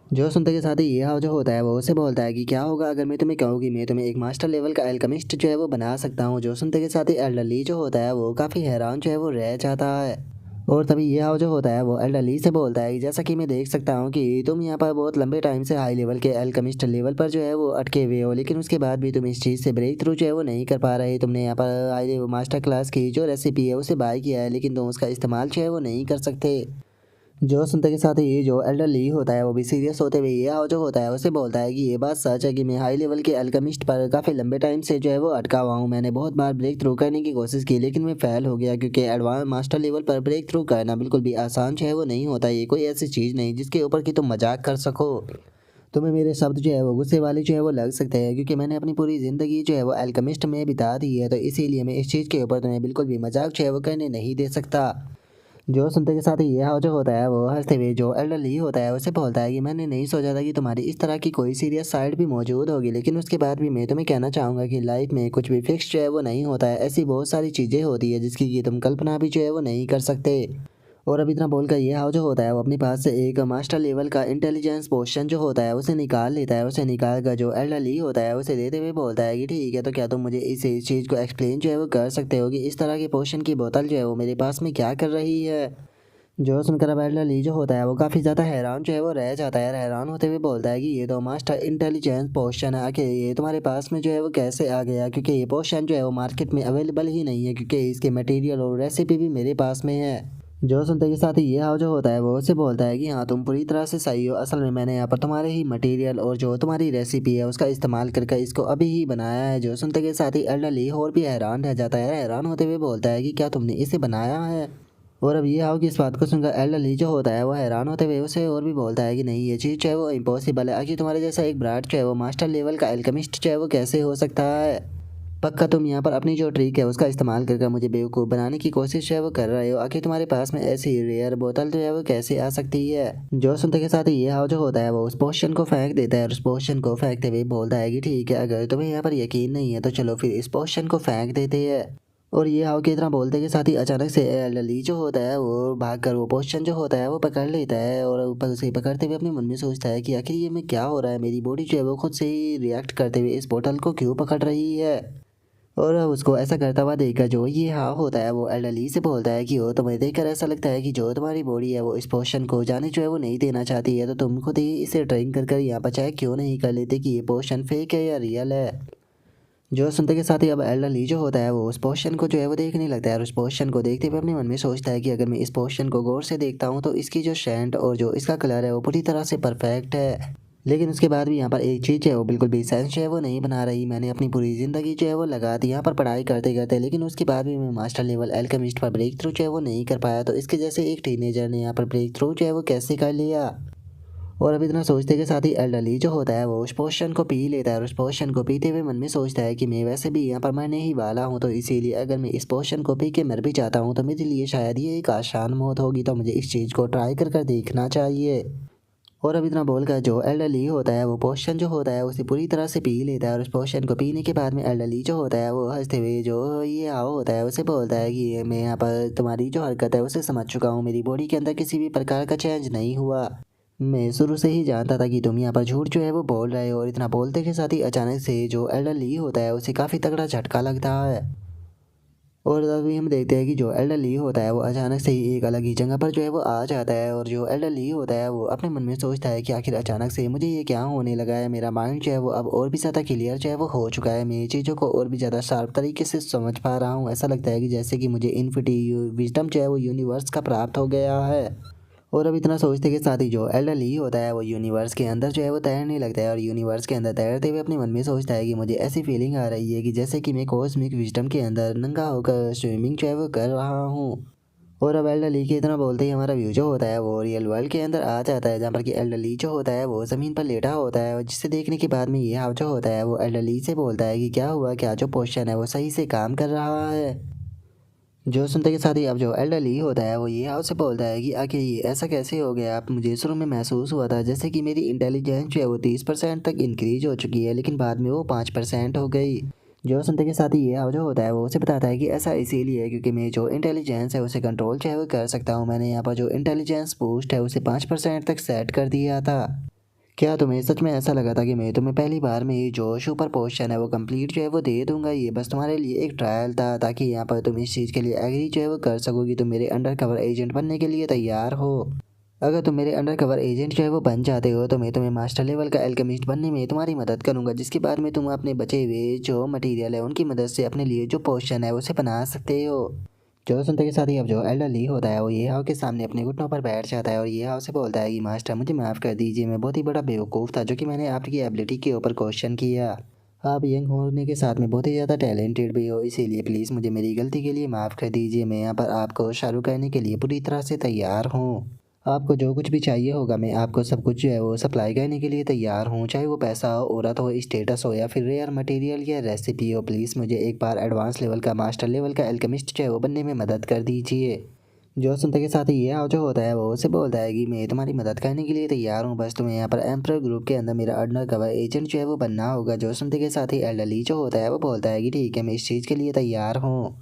जो सुनते के साथ ही ये हाव जो होता है वो उसे बोलता है कि क्या होगा अगर मैं तुम्हें कहूँ कि मैं तुम्हें एक मास्टर लेवल का एल्केमिस्ट जो है वो बना सकता हूँ। जो सुनते के साथ ही एल्डर ली जो होता है वो काफ़ी हैरान जो है वो रह जाता है। और तभी ये हाव जो होता है वो एल्डर ली से बोलता है कि जैसा कि मैं देख सकता हूँ कि तुम यहाँ पर बहुत लंबे टाइम से हाई लेवल के एल्केमिस्ट लेवल पर जो है वो अटके हुए हो, लेकिन उसके बाद भी तुम इस चीज़ से ब्रेक थ्रू जो है वो नहीं कर पा रहे। तुमने यहाँ पर हाई मास्टर क्लास की जो रेसिपी है उसे बाय किया है लेकिन तुम उसका इस्तेमाल जो है वो नहीं कर सकते। जो सुनते के साथ ही जो एल्डर ली होता है वो भी सीरियस होते हुए ये हाव जो होता है उसे बोलता है कि ये बात सच है कि मैं हाई लेवल के एल्केमिस्ट पर काफ़ी लंबे टाइम से जो है वो अटका हुआ हूँ। मैंने बहुत बार ब्रेक थ्रू करने की कोशिश की लेकिन मैं फेल हो गया क्योंकि एडवांस मास्टर लेवल पर ब्रेक थ्रू करना बिल्कुल भी आसान जो है वो नहीं होता। ये कोई ऐसी चीज़ नहीं जिसके ऊपर कि तुम मजाक कर सको। तुम्हें मेरे शब्द जो है वो गुस्से वाले जो है वो लग सकते हैं क्योंकि मैंने अपनी पूरी ज़िंदगी जो है वो एल्केमिस्ट में बिता दी है, तो इसीलिए मैं इस चीज़ के ऊपर तुम्हें बिल्कुल भी मजाक जो है वो करने नहीं दे सकता। जो सुनते के साथ ही ये हाव जो होता है वो हंसते हुए जो एल्डर ली होता है उसे बोलता है कि मैंने नहीं सोचा था कि तुम्हारी इस तरह की कोई सीरियस साइड भी मौजूद होगी, लेकिन उसके बाद भी मैं तुम्हें कहना चाहूँगा कि लाइफ में कुछ भी फिक्स जो है वो नहीं होता है। ऐसी बहुत सारी चीज़ें होती है जिसकी कि तुम कल्पना भी जो है वो नहीं कर सकते। और अब इतना बोलकर ये हाव जो होता है वो अपने पास से एक मास्टर लेवल का इंटेलिजेंस पोशन जो होता है उसे निकाल लेता है। उसे निकाल कर जो एल्डर ली होता है उसे देते हुए बोलता है कि ठीक है, तो क्या तुम मुझे इस चीज़ को एक्सप्लेन जो है वो कर सकते हो कि इस तरह के पोशन की बोतल जो है वो मेरे पास में क्या कर रही है? जो सुनकर अब एल्डर ली जो होता है वो काफ़ी ज़्यादा हैरान जो है वो रह जाता है। हैरान होते हुए बोलता है कि ये तो मास्टर इंटेलिजेंस पोशन है, आखिर ये तुम्हारे पास में जो है वो कैसे आ गया? क्योंकि ये पोशन जो है वो मार्केट में अवेलेबल ही नहीं है क्योंकि इसके मटेरियल और रेसिपी भी मेरे पास में है। जो सुनते के साथ ही ये हाव जो होता है वो उससे बोलता है कि हाँ तुम पूरी तरह से सही हो, असल में मैंने यहाँ पर तुम्हारे ही मटेरियल और जो तुम्हारी रेसिपी है उसका इस्तेमाल करके इसको अभी ही बनाया है। जो सुनते के साथ ही एल्डर ली और भी हैरान रह जाता है। हैरान होते हुए बोलता है कि क्या तुमने इसे बनाया है? और अब ये हाव की इस बात को सुनकर एल्डर ली जो होता है वो हैरान होते हुए उसे और भी बोलता है कि नहीं, ये चीज़ जो है वो इम्पॉसिबल है। आखिर तुम्हारे जैसा एक ब्राड जो है वो मास्टर लेवल का एल्केमिस्ट जो है वो कैसे हो सकता है? पक्का तुम यहाँ पर अपनी जो ट्रिक है उसका इस्तेमाल करके मुझे बेवकूफ़ बनाने की कोशिश जो है वो कर रहे हो। आखिर तुम्हारे पास में ऐसी रेयर बोतल जो है वो कैसे आ सकती है? जो सुनते के साथ ही ये हाव जो होता है वो उस पोशन को फेंक देता है और उस पोशन को फेंकते हुए बोलता है कि ठीक है, अगर तुम्हें यहाँ पर यकीन नहीं है तो चलो फिर इस पोशन को फेंक देते हैं। और ये हाव की इतना बोलते के साथ ही अचानक से एल्डरली जो होता है वो भागकर वो पोर्शन जो होता है वो पकड़ लेता है और ऊपर उसे पकड़ते हुए अपने मन में सोचता है कि आखिर ये में क्या हो रहा है, मेरी बॉडी जो है वो खुद से ही रिएक्ट करते हुए इस बोतल को क्यों पकड़ रही है। और अब उसको ऐसा करता हुआ देखकर जो ये हाव होता है वो एल्डरली से बोलता है कि वो तुम्हें देखकर ऐसा लगता है कि जो तुम्हारी बॉडी है वो इस पोर्शन को जाने जो है वो नहीं देना चाहती है, तो तुम खुद ही इसे ड्राइंग कर यहाँ पर चेक क्यों नहीं कर लेते कि ये पोर्शन फेक है या रियल है। जो सुनते के साथ ही अब एल्डरली जो होता है वो उस पोर्शन को जो है वो देखने लगता है और उस पोर्शन को देखते हुए अपने मन में सोचता है कि अगर मैं इस पोर्शन को गौर से देखता हूँ तो इसकी जो शेंट और जो इसका कलर है वो पूरी तरह से परफेक्ट है। लेकिन उसके बाद भी यहाँ पर एक चीज़ है वो बिल्कुल भी सेंस जो है वो नहीं बना रही। मैंने अपनी पूरी ज़िंदगी जो है वो लगा दी यहाँ पर पढ़ाई करते करते, लेकिन उसके बाद भी मैं मास्टर लेवल एल्केमिस्ट पर ब्रेक थ्रू जो है वो नहीं कर पाया, तो इसके जैसे एक टीनेजर ने यहाँ पर ब्रेक थ्रू जो है वो कैसे कर लिया। और अब इतना सोचते के साथ ही एल्डरली जो होता है वो उस पोशन को पी लेता है और उस पोशन को पीते हुए मन में सोचता है कि मैं वैसे भी यहाँ पर मरने ही वाला हूँ, तो इसीलिए अगर मैं इस पोशन को पी के मर भी जाता हूँ तो मेरे लिए शायद ये एक आसान मौत होगी, तो मुझे इस चीज़ को ट्राई कर देखना चाहिए। और अब इतना बोलकर जो एल्डरली होता है वो पोशन जो होता है उसे पूरी तरह से पी लेता है और उस पोशन को पीने के बाद में एल्डरली जो होता है वो हंसते हुए जो ये आओ होता है उसे बोलता है कि मैं यहाँ पर तुम्हारी जो हरकत है उसे समझ चुका हूँ, मेरी बॉडी के अंदर किसी भी प्रकार का चेंज नहीं हुआ। मैं शुरू से ही जानता था कि तुम यहाँ पर झूठ जो है वो बोल रहे हो। और इतना बोलते के साथ ही अचानक से जो एल्डरली होता है उसे काफ़ी तगड़ा झटका लगता है। और अभी हम देखते हैं कि जो एल्डरली होता है वो अचानक से ही एक अलग ही जगह पर जो है वो आ जाता है और जो एल्डरली होता है वो अपने मन में सोचता है कि आखिर अचानक से मुझे ये क्या होने लगा है, मेरा माइंड जो है वो अब और भी ज़्यादा क्लियर जो है वो हो चुका है, मैं चीज़ों को और भी ज़्यादा शार्प तरीके से समझ पा रहा हूँ। ऐसा लगता है कि जैसे कि मुझे इन्फिनिटी विजडम जो है वो यूनिवर्स का प्राप्त हो गया है। और अब इतना सोचते के साथ ही जो एल्डरली होता है वो यूनिवर्स के अंदर जो है वो तैरने लगता है और यूनिवर्स के अंदर तैरते हुए अपने मन में सोचता है कि मुझे ऐसी फीलिंग आ रही है कि जैसे कि मैं कॉस्मिक विजडम के अंदर नंगा होकर स्विमिंग जो है वो कर रहा हूँ। और अब एल्डरली के इतना बोलते ही हमारा व्यू जो होता है वो रियल वर्ल्ड के अंदर आ जाता है, जहाँ पर कि एल्डरली जो होता है वो ज़मीन पर लेटा होता है और जिसे देखने के बाद में ये हाव जो होता है वो एल्डरली से बोलता है कि क्या हुआ, क्या जो पोस्चर है वो सही से काम कर रहा है। जो सुनते के साथ ही अब जो एल्डरली होता है वो ये आपसे बोलता है कि आखिर ये ऐसा कैसे हो गया, आप मुझे शुरू में महसूस हुआ था जैसे कि मेरी इंटेलिजेंस जो है वो 30% तक इंक्रीज हो चुकी है, लेकिन बाद में वो 5% हो गई। जो सुनते के साथ ही ये जो होता है वो उसे बताता है कि ऐसा इसीलिए है क्योंकि मैं जो इंटेलिजेंस है उसे कंट्रोल जो है वो कर सकता हूँ। मैंने यहाँ पर जो इंटेलिजेंस बूस्ट है उसे 5% तक सेट कर दिया था। क्या तुम्हें सच में ऐसा लगा था कि मैं तुम्हें पहली बार में ये जो सुपर पोशन है वो कंप्लीट जो है वो दे दूंगा, ये बस तुम्हारे लिए एक ट्रायल था ताकि यहाँ पर तुम इस चीज़ के लिए एग्री जो है वो कर सकोगी, तुम मेरे अंडर कवर एजेंट बनने के लिए तैयार हो। अगर तुम मेरे अंडर कवर एजेंट जो है वो बन जाते हो तो मैं तुम्हें मास्टर लेवल का एल्केमिस्ट बनने में तुम्हारी मदद करूंगा, जिसके बाद में तुम अपने बचे हुए जो मटेरियल है उनकी मदद से अपने लिए जो पोशन है उसे बना सकते हो। जो सुनते के साथ ही अब जो एल्डरली होता है वो ये हाव के सामने अपने घुटनों पर बैठ जाता है और ये हाव से बोलता है कि मास्टर मुझे माफ़ कर दीजिए, मैं बहुत ही बड़ा बेवकूफ़ था जो कि मैंने आपकी एबिलिटी के ऊपर क्वेश्चन किया। आप यंग होने के साथ में बहुत ही ज़्यादा टैलेंटेड भी हो, इसीलिए प्लीज़ मुझे मेरी गलती के लिए माफ़ कर दीजिए। मैं यहाँ पर आपको शाहरुख करने के लिए पूरी तरह से तैयार हूँ। आपको जो कुछ भी चाहिए होगा मैं आपको सब कुछ जो है वो सप्लाई करने के लिए तैयार हूँ, चाहे वो पैसा हो, औरत हो, स्टेटस हो या फिर रेयर मटेरियल या रेसिपी हो। प्लीज़ मुझे एक बार एडवांस लेवल का मास्टर लेवल का एल्केमिस्ट जो है वो बनने में मदद कर दीजिए। जो सुनते के साथ ही ये जो होता है वो उसे बोलता है कि मैं तुम्हारी मदद करने के लिए तैयार हूँ, बस तुम्हें यहाँ पर एम्पर ग्रुप के अंदर मेरा अंडर कवर एजेंट जो है वो बनना होगा। जो सुनते के साथ ही एल्डरली जो होता है वो बोलता है कि ठीक है, मैं इस चीज़ के लिए तैयार हूँ।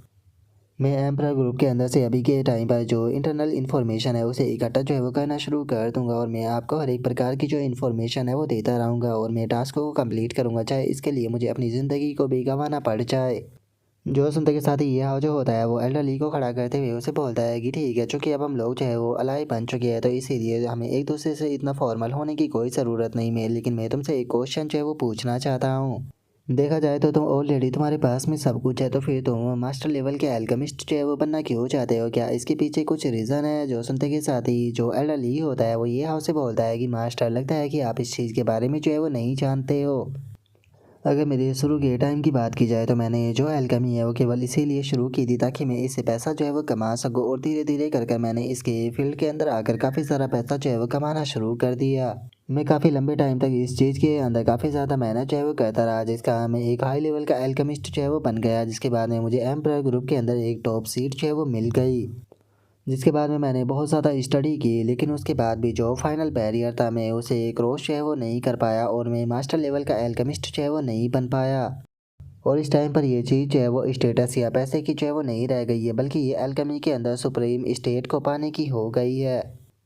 मैं एम्परर ग्रुप के अंदर से अभी के टाइम पर जो इंटरनल इन्फॉर्मेशन है उसे इकट्ठा जो है वो करना शुरू कर दूंगा और मैं आपको हर एक प्रकार की जो इन्फॉर्मेशन है वो देता रहूँगा और मैं टास्क को कंप्लीट करूँगा, चाहे इसके लिए मुझे अपनी ज़िंदगी को भी गंवाना पड़ जाए। जो सुनते के साथ ही ये जो होता है वो एल्डरली को खड़ा करते हुए उसे बोलता है कि ठीक है, चूँकि अब हम लोग जो है वो अलाइ बन चुके हैं तो इसीलिए हमें एक दूसरे से इतना फॉर्मल होने की कोई ज़रूरत नहीं है, लेकिन मैं तुमसे एक क्वेश्चन जो है वो पूछना चाहता हूँ। देखा जाए तो तुम ऑलरेडी तुम्हारे पास में सब कुछ है, तो फिर तुम मास्टर लेवल के एल्केमिस्ट जो है वो बनना क्यों चाहते हो, क्या इसके पीछे कुछ रीज़न है। जो सुनते के साथ ही जो एल्डरली होता है वो ये हाउ से बोलता है कि मास्टर, लगता है कि आप इस चीज़ के बारे में जो है वो नहीं जानते हो। अगर मेरे शुरू के टाइम की बात की जाए तो मैंने जो एल्केमी है वो केवल इसीलिए शुरू की थी ताकि मैं इससे पैसा जो है वो कमा सकूँ, और धीरे धीरे कर कर मैंने इसके फील्ड के अंदर आकर काफ़ी सारा पैसा जो है वो कमाना शुरू कर दिया। मैं काफ़ी लंबे टाइम तक इस चीज़ के अंदर काफ़ी ज़्यादा मेहनत जो है वो करता रहा, जिसका मैं एक हाई लेवल का एल्केमिस्ट जो है वो बन गया, जिसके बाद में मुझे एम्परर ग्रुप के अंदर एक टॉप सीट जो है वो मिल गई। जिसके बाद में मैंने बहुत ज़्यादा स्टडी की, लेकिन उसके बाद भी जो फाइनल बैरियर था मैं उसे क्रॉस जो है वो नहीं कर पाया और मैं मास्टर लेवल का एल्केमिस्ट जो है वो नहीं बन पाया। और इस टाइम पर ये चीज़ जो है वो स्टेटस या पैसे की जो है वो नहीं रह गई है, बल्कि ये अल्केमी के अंदर सुप्रीम स्टेट को पाने की हो गई है।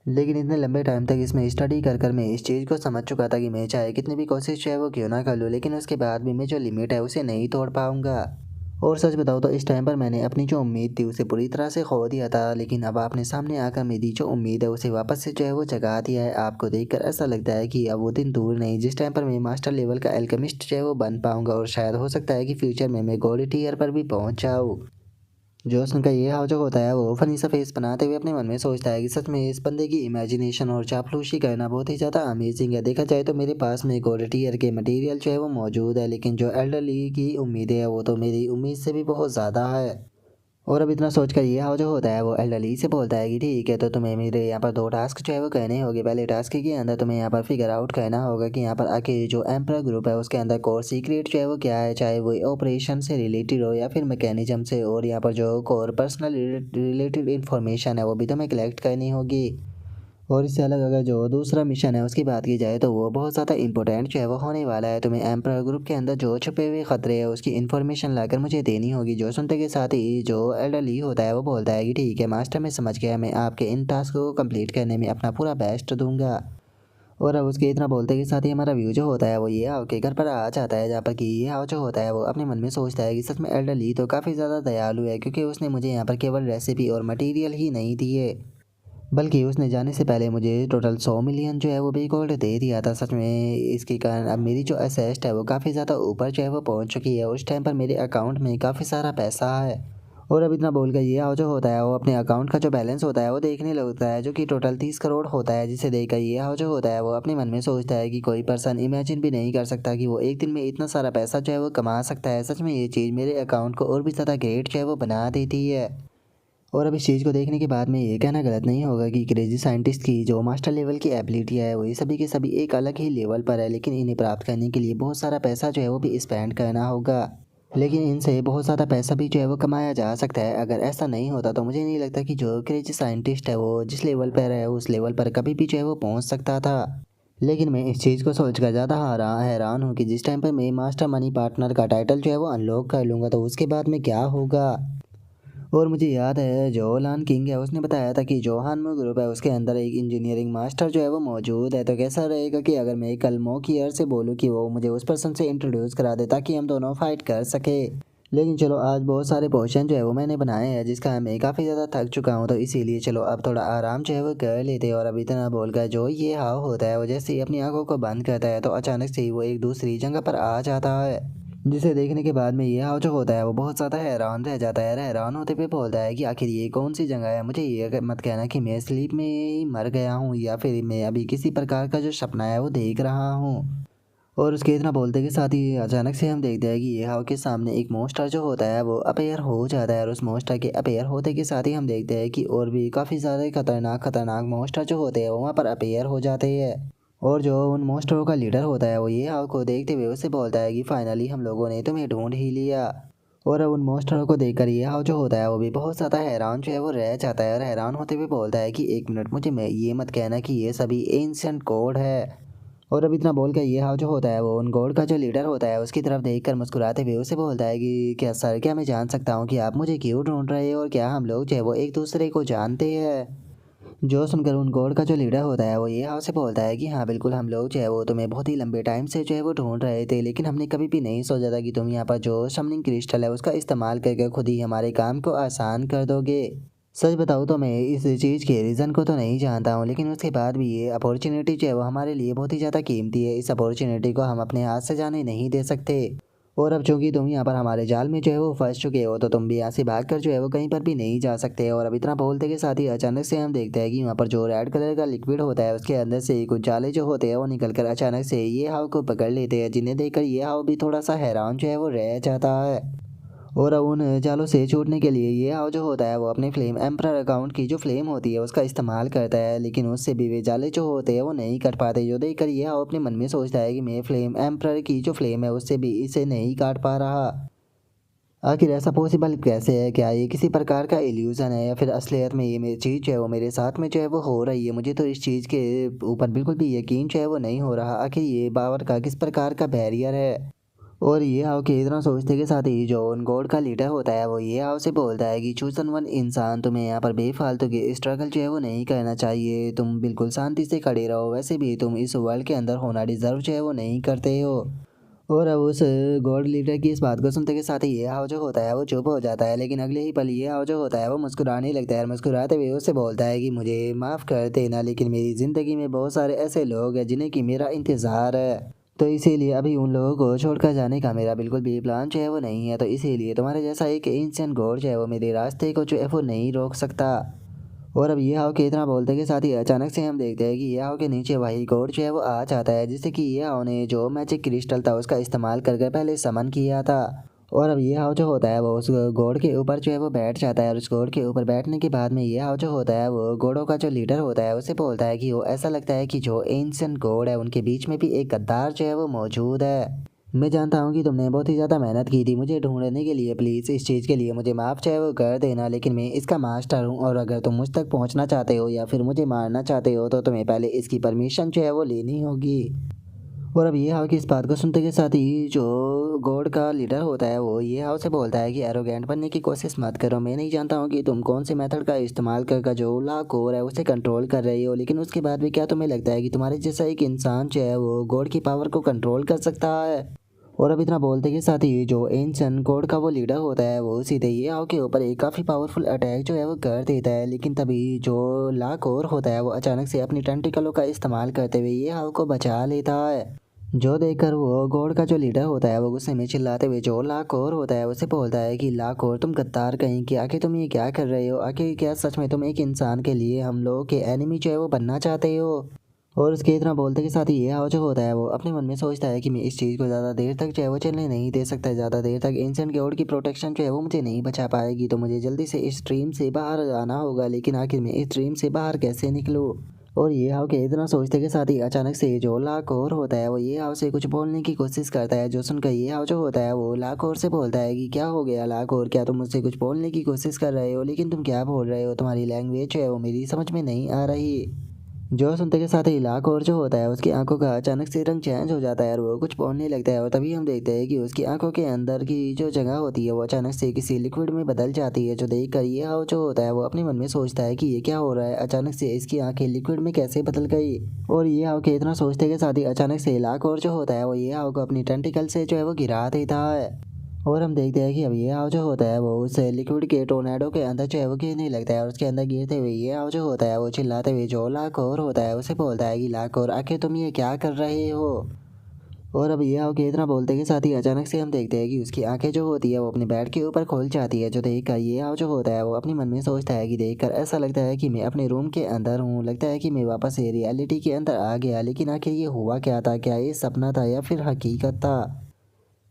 लेकिन इतने लंबे टाइम तक इसमें स्टडी कर कर मैं इस चीज़ को समझ चुका था कि मैं चाहे कितनी भी कोशिश जो है वो क्यों ना कर लूँ, लेकिन उसके बाद भी मैं जो लिमिट है उसे नहीं तोड़ पाऊँगा। और सच बताऊँ तो इस टाइम पर मैंने अपनी जो उम्मीद थी उसे पूरी तरह से खो दिया था, लेकिन अब आपने सामने आकर मेरी जो उम्मीद है उसे वापस से जो है वो जगा दिया है। आपको देखकर ऐसा लगता है कि अब वो दिन दूर नहीं जिस टाइम पर मैं मास्टर लेवल का एल्केमिस्ट जो है वो बन पाऊँगा, और शायद हो सकता है कि फ्यूचर में मैं गॉड टियर पर भी पहुँच जाऊँ। जोसन का ये हाव जो होता है वो फनी सा फेस बनाते हुए अपने मन में सोचता है कि सच में इस बंदे की इमेजिनेशन और चापलूसी करना बहुत ही ज़्यादा अमेजिंग है। देखा जाए तो मेरे पास में गॉड टियर के मटेरियल जो है वो मौजूद है, लेकिन जो एल्डरली की उम्मीदें है वो तो मेरी उम्मीद से भी बहुत ज़्यादा है। और अब इतना सोचकर ये हाव जो होता है वो एल्डरली से बोलता है कि ठीक है, तो तुम्हें मेरे यहाँ पर दो टास्क जो है वो करने होंगे। पहले टास्क के अंदर तुम्हें यहाँ पर फिगर आउट करना होगा कि यहाँ पर आखिर जो एम्पर ग्रुप है उसके अंदर कोर सीक्रेट जो है वो क्या है, चाहे वो ऑपरेशन से रिलेटेड हो या फिर मैकेनिज्म से। और यहाँ पर जो कोर पर्सनल रिलेटेड इन्फॉर्मेशन है वो भी तुम्हें कलेक्ट करनी होगी। और इससे अलग अगर जो दूसरा मिशन है उसकी बात की जाए तो वो बहुत ज़्यादा इंपॉर्टेंट जो है वो होने वाला है। तुम्हें एम्पर ग्रुप के अंदर जो छुपे हुए खतरे हैं उसकी इन्फॉर्मेशन लाकर मुझे देनी होगी। जो सुनते के साथ ही जो एल्डरली होता है वो बोलता है कि ठीक है मास्टर, मैं समझ गया, मैं आपके इन टास्क को कंप्लीट करने में अपना पूरा बेस्ट दूंगा। और अब उसके इतना बोलते के साथ ही हमारा व्यू जो होता है वो ये हाव के घर पर आ जाता है, जहाँ पर कि ये हाव जो होता है वो अपने मन में सोचता है कि सच में एल्डरली तो काफ़ी ज़्यादा दयालु है, क्योंकि उसने मुझे यहाँ पर केवल रेसिपी और मटेरियल ही नहीं दिए, बल्कि उसने जाने से पहले मुझे टोटल 100 मिलियन जो है वो भी गोल्ड दे दिया था। सच में इसके कारण अब मेरी जो असेस्ट है वो काफ़ी ज़्यादा ऊपर जो है वो पहुंच चुकी है। उस टाइम पर मेरे अकाउंट में काफ़ी सारा पैसा है। और अब इतना बोल कर ये हाव जो होता है वो अपने अकाउंट का जो बैलेंस होता है वो देखने लगता है, जो कि टोटल 30 करोड़ होता है। जिसे देखकर ये हाव जो होता है वो अपने मन में सोचता है कि कोई पर्सन इमेजिन भी नहीं कर सकता कि वो एक दिन में इतना सारा पैसा जो है वो कमा सकता है। सच में ये चीज़ मेरे अकाउंट को और भी ज़्यादा ग्रेट जो है वो बना देती है। और अब इस चीज़ को देखने के बाद में ये कहना गलत नहीं होगा कि क्रेजी साइंटिस्ट की जो मास्टर लेवल की एबिलिटी है वो ये सभी के सभी एक अलग ही लेवल पर है, लेकिन इन्हें प्राप्त करने के लिए बहुत सारा पैसा जो है वो भी स्पेंड करना होगा। लेकिन इनसे बहुत ज़्यादा पैसा भी जो है वो कमाया जा सकता है। अगर ऐसा नहीं होता तो मुझे नहीं लगता कि जो क्रेजी साइंटिस्ट है वो जिस लेवल पर है उस लेवल पर कभी भी जो है वो पहुँच सकता था। लेकिन मैं इस चीज़ को सोचकर ज़्यादा हैरान हूँ कि जिस टाइम पर मैं मास्टर मनी पार्टनर का टाइटल जो है वो अनलॉक कर लूँगा तो उसके बाद में क्या होगा। और मुझे याद है जो लान किंग है उसने बताया था कि जो हानमो ग्रुप है उसके अंदर एक इंजीनियरिंग मास्टर जो है वो मौजूद है। तो कैसा रहेगा कि अगर मैं कल मोकियर से बोलूँ कि वो मुझे उस पर्सन से इंट्रोड्यूस करा दे ताकि हम दोनों फाइट कर सके। लेकिन चलो आज बहुत सारे पोर्शन जो है वो मैंने बनाए हैं जिसका मैं काफ़ी ज़्यादा थक चुका हूँ, तो इसीलिए चलो अब थोड़ा आराम जो है वो कर लेते हैं। और अब इतना बोलकर जो ये हाव होता है वो जैसे ही अपनी आंखों को बंद करता है तो अचानक से ही वो एक दूसरी जगह पर आ जाता है, जिसे देखने के बाद में ये हाव जो होता है वो बहुत ज़्यादा हैरान रह जाता है। हैरान होते हुए बोलता है कि आखिर ये कौन सी जगह है, मुझे ये मत कहना कि मैं स्लीप में ही मर गया हूँ या फिर मैं अभी किसी प्रकार का जो सपना है वो देख रहा हूँ। और उसके इतना बोलते के साथ ही अचानक से हम देखते हैं कि ये हाव के सामने एक मोस्टर जो होता है वो अपेयर हो जाता है। और उस मोस्टर के अपेयर होते के साथ ही हम देखते हैं कि और भी काफ़ी ज़्यादा खतरनाक खतरनाक मोस्टर जो होते हैं वो वहाँ पर अपेयर हो जाते हैं। और जो उन मॉन्स्टरों का लीडर होता है वो ये हाव को देखते हुए उससे बोलता है कि फाइनली हम लोगों ने तुम्हें ढूंढ ही लिया। और अब उन मॉन्स्टरों को देखकर ये हाव जो होता है वो भी बहुत ज़्यादा हैरान जो है वो रह जाता है, और हैरान होते हुए बोलता है कि एक मिनट, मुझे मैं ये मत कहना कि ये सभी एंशिएंट कोड है। और अब इतना बोल कर ये हाव जो होता है वो उन गॉड का जो लीडर होता है उसकी तरफ देखकर मुस्कुराते हुए उसे बोलता है कि क्या सर, क्या मैं जान सकता हूँ कि आप मुझे क्यों ढूंढ रहे हो और क्या हम लोग जो है वो एक दूसरे को जानते हैं। जो सुनकर उन गॉड का जो लीडर होता है वो ये हाव से बोलता है कि हाँ बिल्कुल, हम लोग जो है वो तुम्हें बहुत ही लंबे टाइम से जो है वो ढूंढ रहे थे, लेकिन हमने कभी भी नहीं सोचा था कि तुम यहाँ पर जो समनिंग क्रिस्टल है उसका इस्तेमाल करके खुद ही हमारे काम को आसान कर दोगे। सच बताऊँ तो मैं इस चीज़ के रीज़न को तो नहीं जानता हूँ, लेकिन उसके बाद भी ये अपॉर्चुनिटी जो है वो हमारे लिए बहुत ही ज़्यादा कीमती है। इस अपॉर्चुनिटी को हम अपने हाथ से जाने नहीं दे सकते। और अब चूंकि तुम यहाँ पर हमारे जाल में जो है वो फंस चुके हो तो तुम भी यहाँ से भाग कर जो है वो कहीं पर भी नहीं जा सकते। और अब इतना बोलते के साथ ही अचानक से हम देखते हैं कि वहाँ पर जो रेड कलर का लिक्विड होता है उसके अंदर से कुछ जाले जो होते हैं वो निकल कर अचानक से ये हाव को पकड़ लेते हैं, जिन्हें देखकर ये हाव भी थोड़ा सा हैरान जो है वो रह जाता है। और अब उन जालों से छूटने के लिए ये हाव जो होता है वो अपने फ्लेम एम्परर अकाउंट की जो फ्लेम होती है उसका इस्तेमाल करता है, लेकिन उससे भी वे जाले जो होते हैं वो नहीं कट पाते। जो देखकर ये हाव अपने मन में सोचता है कि मैं फ्लेम एम्परर की जो फ्लेम है उससे भी इसे नहीं काट पा रहा। आखिर ऐसा पॉसिबल कैसे है? क्या ये किसी प्रकार का इल्यूजन है या फिर असलियत में ये मेरी चीज़ जो है वो मेरे साथ में जो है वो हो रही है? मुझे तो इस चीज़ के ऊपर बिल्कुल भी यकीन जो है वो नहीं हो रहा। आखिर ये बावर का किस प्रकार का बैरियर है? और ये हाउ के इतना सोचते के साथ ही जो उन गॉड का लीडर होता है वो ये हाउ से बोलता है कि चूजन वन इंसान, तुम्हें यहाँ पर बेफालतू की स्ट्रगल जो है वो नहीं करना चाहिए, तुम बिल्कुल शांति से खड़े रहो, वैसे भी तुम इस वर्ल्ड के अंदर होना डिजर्व जो है वो नहीं करते हो। और अब उस गॉड लीडर की इस बात को सुनते के साथ ही ये हाव जो होता है वो चुप हो जाता है, लेकिन अगले ही पल ये हाव जो होता है वो मुस्कुराने लगता है और मुस्कुराते हुए उससे बोलता है कि मुझे माफ़ कर देना, लेकिन मेरी ज़िंदगी में बहुत सारे ऐसे लोग हैं जिन्हें कि मेरा इंतज़ार है, तो इसीलिए अभी उन लोगों को छोड़कर जाने का मेरा बिल्कुल भी प्लान जो है वो नहीं है, तो इसीलिए तुम्हारे जैसा एक एंशियंट गॉड जो है वो मेरे रास्ते को जो है वो नहीं रोक सकता। और अब ये हाव के इतना बोलते के साथ ही अचानक से हम देखते हैं कि ये हाव के नीचे वही गॉड जो है वो आ जाता है, जिससे कि ये हाव ने जो मैजिक क्रिस्टल था उसका इस्तेमाल करके पहले समन किया था। और अब ये हाव जो होता है वो उस गॉड के ऊपर जो है वो बैठ जाता है, और उस गॉड के ऊपर बैठने के बाद में ये हाव जो होता है वो गॉडों का जो लीडर होता है उसे बोलता है कि वो ऐसा लगता है कि जो एंशिएंट गॉड है उनके बीच में भी एक गद्दार जो है वो मौजूद है। मैं जानता हूँ कि तुमने बहुत ही ज़्यादा मेहनत की थी मुझे ढूंढने के लिए, प्लीज़ इस चीज़ के लिए मुझे माफ़ चाहे वो कर देना, लेकिन मैं इसका मास्टर हूँ और अगर तुम मुझ तक पहुँचना चाहते हो या फिर मुझे मारना चाहते हो तो तुम्हें पहले इसकी परमिशन जो है वो लेनी होगी। और अब ये हाव की इस बात को सुनते के साथ ही जो गॉड का लीडर होता है वो ये हाव से बोलता है कि एरोगेंट बनने की कोशिश मत करो, मैं नहीं जानता हूँ कि तुम कौन से मेथड का इस्तेमाल कर जो लाकोर है उसे कंट्रोल कर रही हो, लेकिन उसके बाद भी क्या तुम्हें लगता है कि तुम्हारे जैसा एक इंसान जो है वो गॉड की पावर को कंट्रोल कर सकता है। और अब इतना बोलते के साथ ही जो एंशिएंट गॉड का वो लीडर होता है वो सीधे ये हाव के ऊपर एक काफ़ी पावरफुल अटैक जो है वो कर देता है, लेकिन तभी जो लाकोर होता है वो अचानक से अपनी टेंटिकलों का इस्तेमाल करते हुए ये हाव को बचा लेता है। जो देखकर वो गॉड का जो लीडर होता है वो गुस्से में चिल्लाते हुए जो लाकोर होता है उसे बोलता है कि लाकोर तुम गद्दार कहीं कि आखिर तुम ये क्या कर रहे हो, आखिर क्या सच में तुम एक इंसान के लिए हम लोगों के एनिमी जो है वो बनना चाहते हो। और उसके इतना बोलते के साथ ही ये हाव जो होता है वो अपने मन में सोचता है कि मैं इस चीज़ को ज़्यादा देर तक जो है वो चलने नहीं दे सकता, ज़्यादा देर तक एंशिएंट गॉड की प्रोटेक्शन जो है वो मुझे नहीं बचा पाएगी, तो मुझे जल्दी से इस ड्रीम से बाहर आना होगा, लेकिन आखिर मैं इस ड्रीम से बाहर कैसे निकलूँ। और ये हाव के इतना सोचते के साथ ही अचानक से जो लाकोर होता है वो ये हाव से कुछ बोलने की कोशिश करता है, जो सुनकर ये हाव जो होता है वो लाकोर से बोलता है कि क्या हो गया लाकोर, क्या तुम मुझसे कुछ बोलने की कोशिश कर रहे हो, लेकिन तुम क्या बोल रहे हो, तुम्हारी लैंग्वेज जो है वो मेरी समझ में नहीं आ रही। जो सुनते के साथ ही लाकोर जो होता है उसकी आंखों का अचानक से रंग चेंज हो जाता है और वो कुछ बोलने लगता है, और तभी हम देखते हैं कि उसकी आंखों के अंदर की जो जगह होती है वो अचानक से किसी लिक्विड में बदल जाती है, जो देख कर ये हाव जो होता है वो अपने मन में सोचता है कि ये क्या हो रहा है, अचानक से इसकी आंखें लिक्विड में कैसे बदल गई। और ये हाव के इतना सोचते के साथ ही अचानक से लाकोर जो होता है वो ये हाव को अपनी टेंटिकल से जो है वो गिरा देता है। और हम देखते हैं कि अब ये हाव जो होता है वो उस लिक्विड के टोर्नेडो के अंदर जो है वो गिरने लगता है, और उसके अंदर गिरते हुए ये हाव जो होता है वो चिल्लाते हुए जो लाकोर होता है उसे बोलता है कि लाकोर आखिर तुम ये क्या कर रहे हो। और अब ये हाव के इतना बोलते के साथ ही अचानक से हम देखते हैं कि उसकी आंखें जो होती है वो अपने बेड के ऊपर खुल जाती है, जो देखकर ये हाव जो होता है वो अपने मन में सोचता है कि देखकर ऐसा लगता है कि मैं अपने रूम के अंदर हूँ, लगता है कि मैं वापस से रियलिटी के अंदर आ गया, लेकिन आखिर ये हुआ क्या था, क्या ये सपना था या फिर हकीकत था।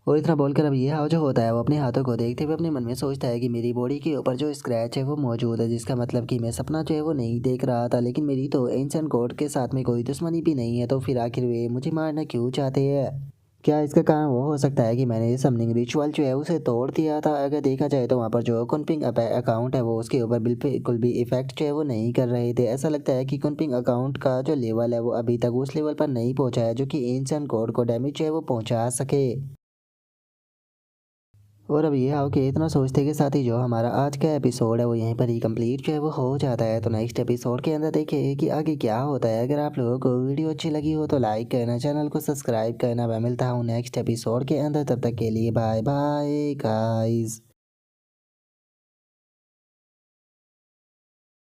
और इतना बोलकर अब ये हाव जो होता है वो अपने हाथों को देखते हुए अपने मन में सोचता है कि मेरी बॉडी के ऊपर जो स्क्रैच है वो मौजूद है, जिसका मतलब कि मैं सपना जो है वो नहीं देख रहा था, लेकिन मेरी तो एंशिएंट गॉड के साथ में कोई दुश्मनी भी नहीं है, तो फिर आखिर वे मुझे मारना क्यों चाहते हैं। क्या इसका कारण वो हो सकता है कि मैंने ये समनिंग रिचुअल जो है उसे तोड़ दिया था, अगर देखा जाए तो वहाँ पर जो कुनपिंग अकाउंट है वो उसके ऊपर बिल्कुल भी इफेक्ट जो है वो नहीं कर रहे थे, ऐसा लगता है कि कुनपिंग अकाउंट का जो लेवल है वो अभी तक उस लेवल पर नहीं पहुँचा है जो कि एंशिएंट गॉड को डैमेज जो है वो पहुँचा सके। और अब ये आओ कि इतना सोचते के साथ ही जो हमारा आज का एपिसोड है वो यहीं पर ही कंप्लीट जो है वो हो जाता है, तो नेक्स्ट एपिसोड के अंदर देखिए कि आगे क्या होता है। अगर आप लोगों को वीडियो अच्छी लगी हो तो लाइक करना, चैनल को सब्सक्राइब करना। मैं मिलता हूँ नेक्स्ट एपिसोड के अंदर, तब तक के लिए बाय बाय गाइस।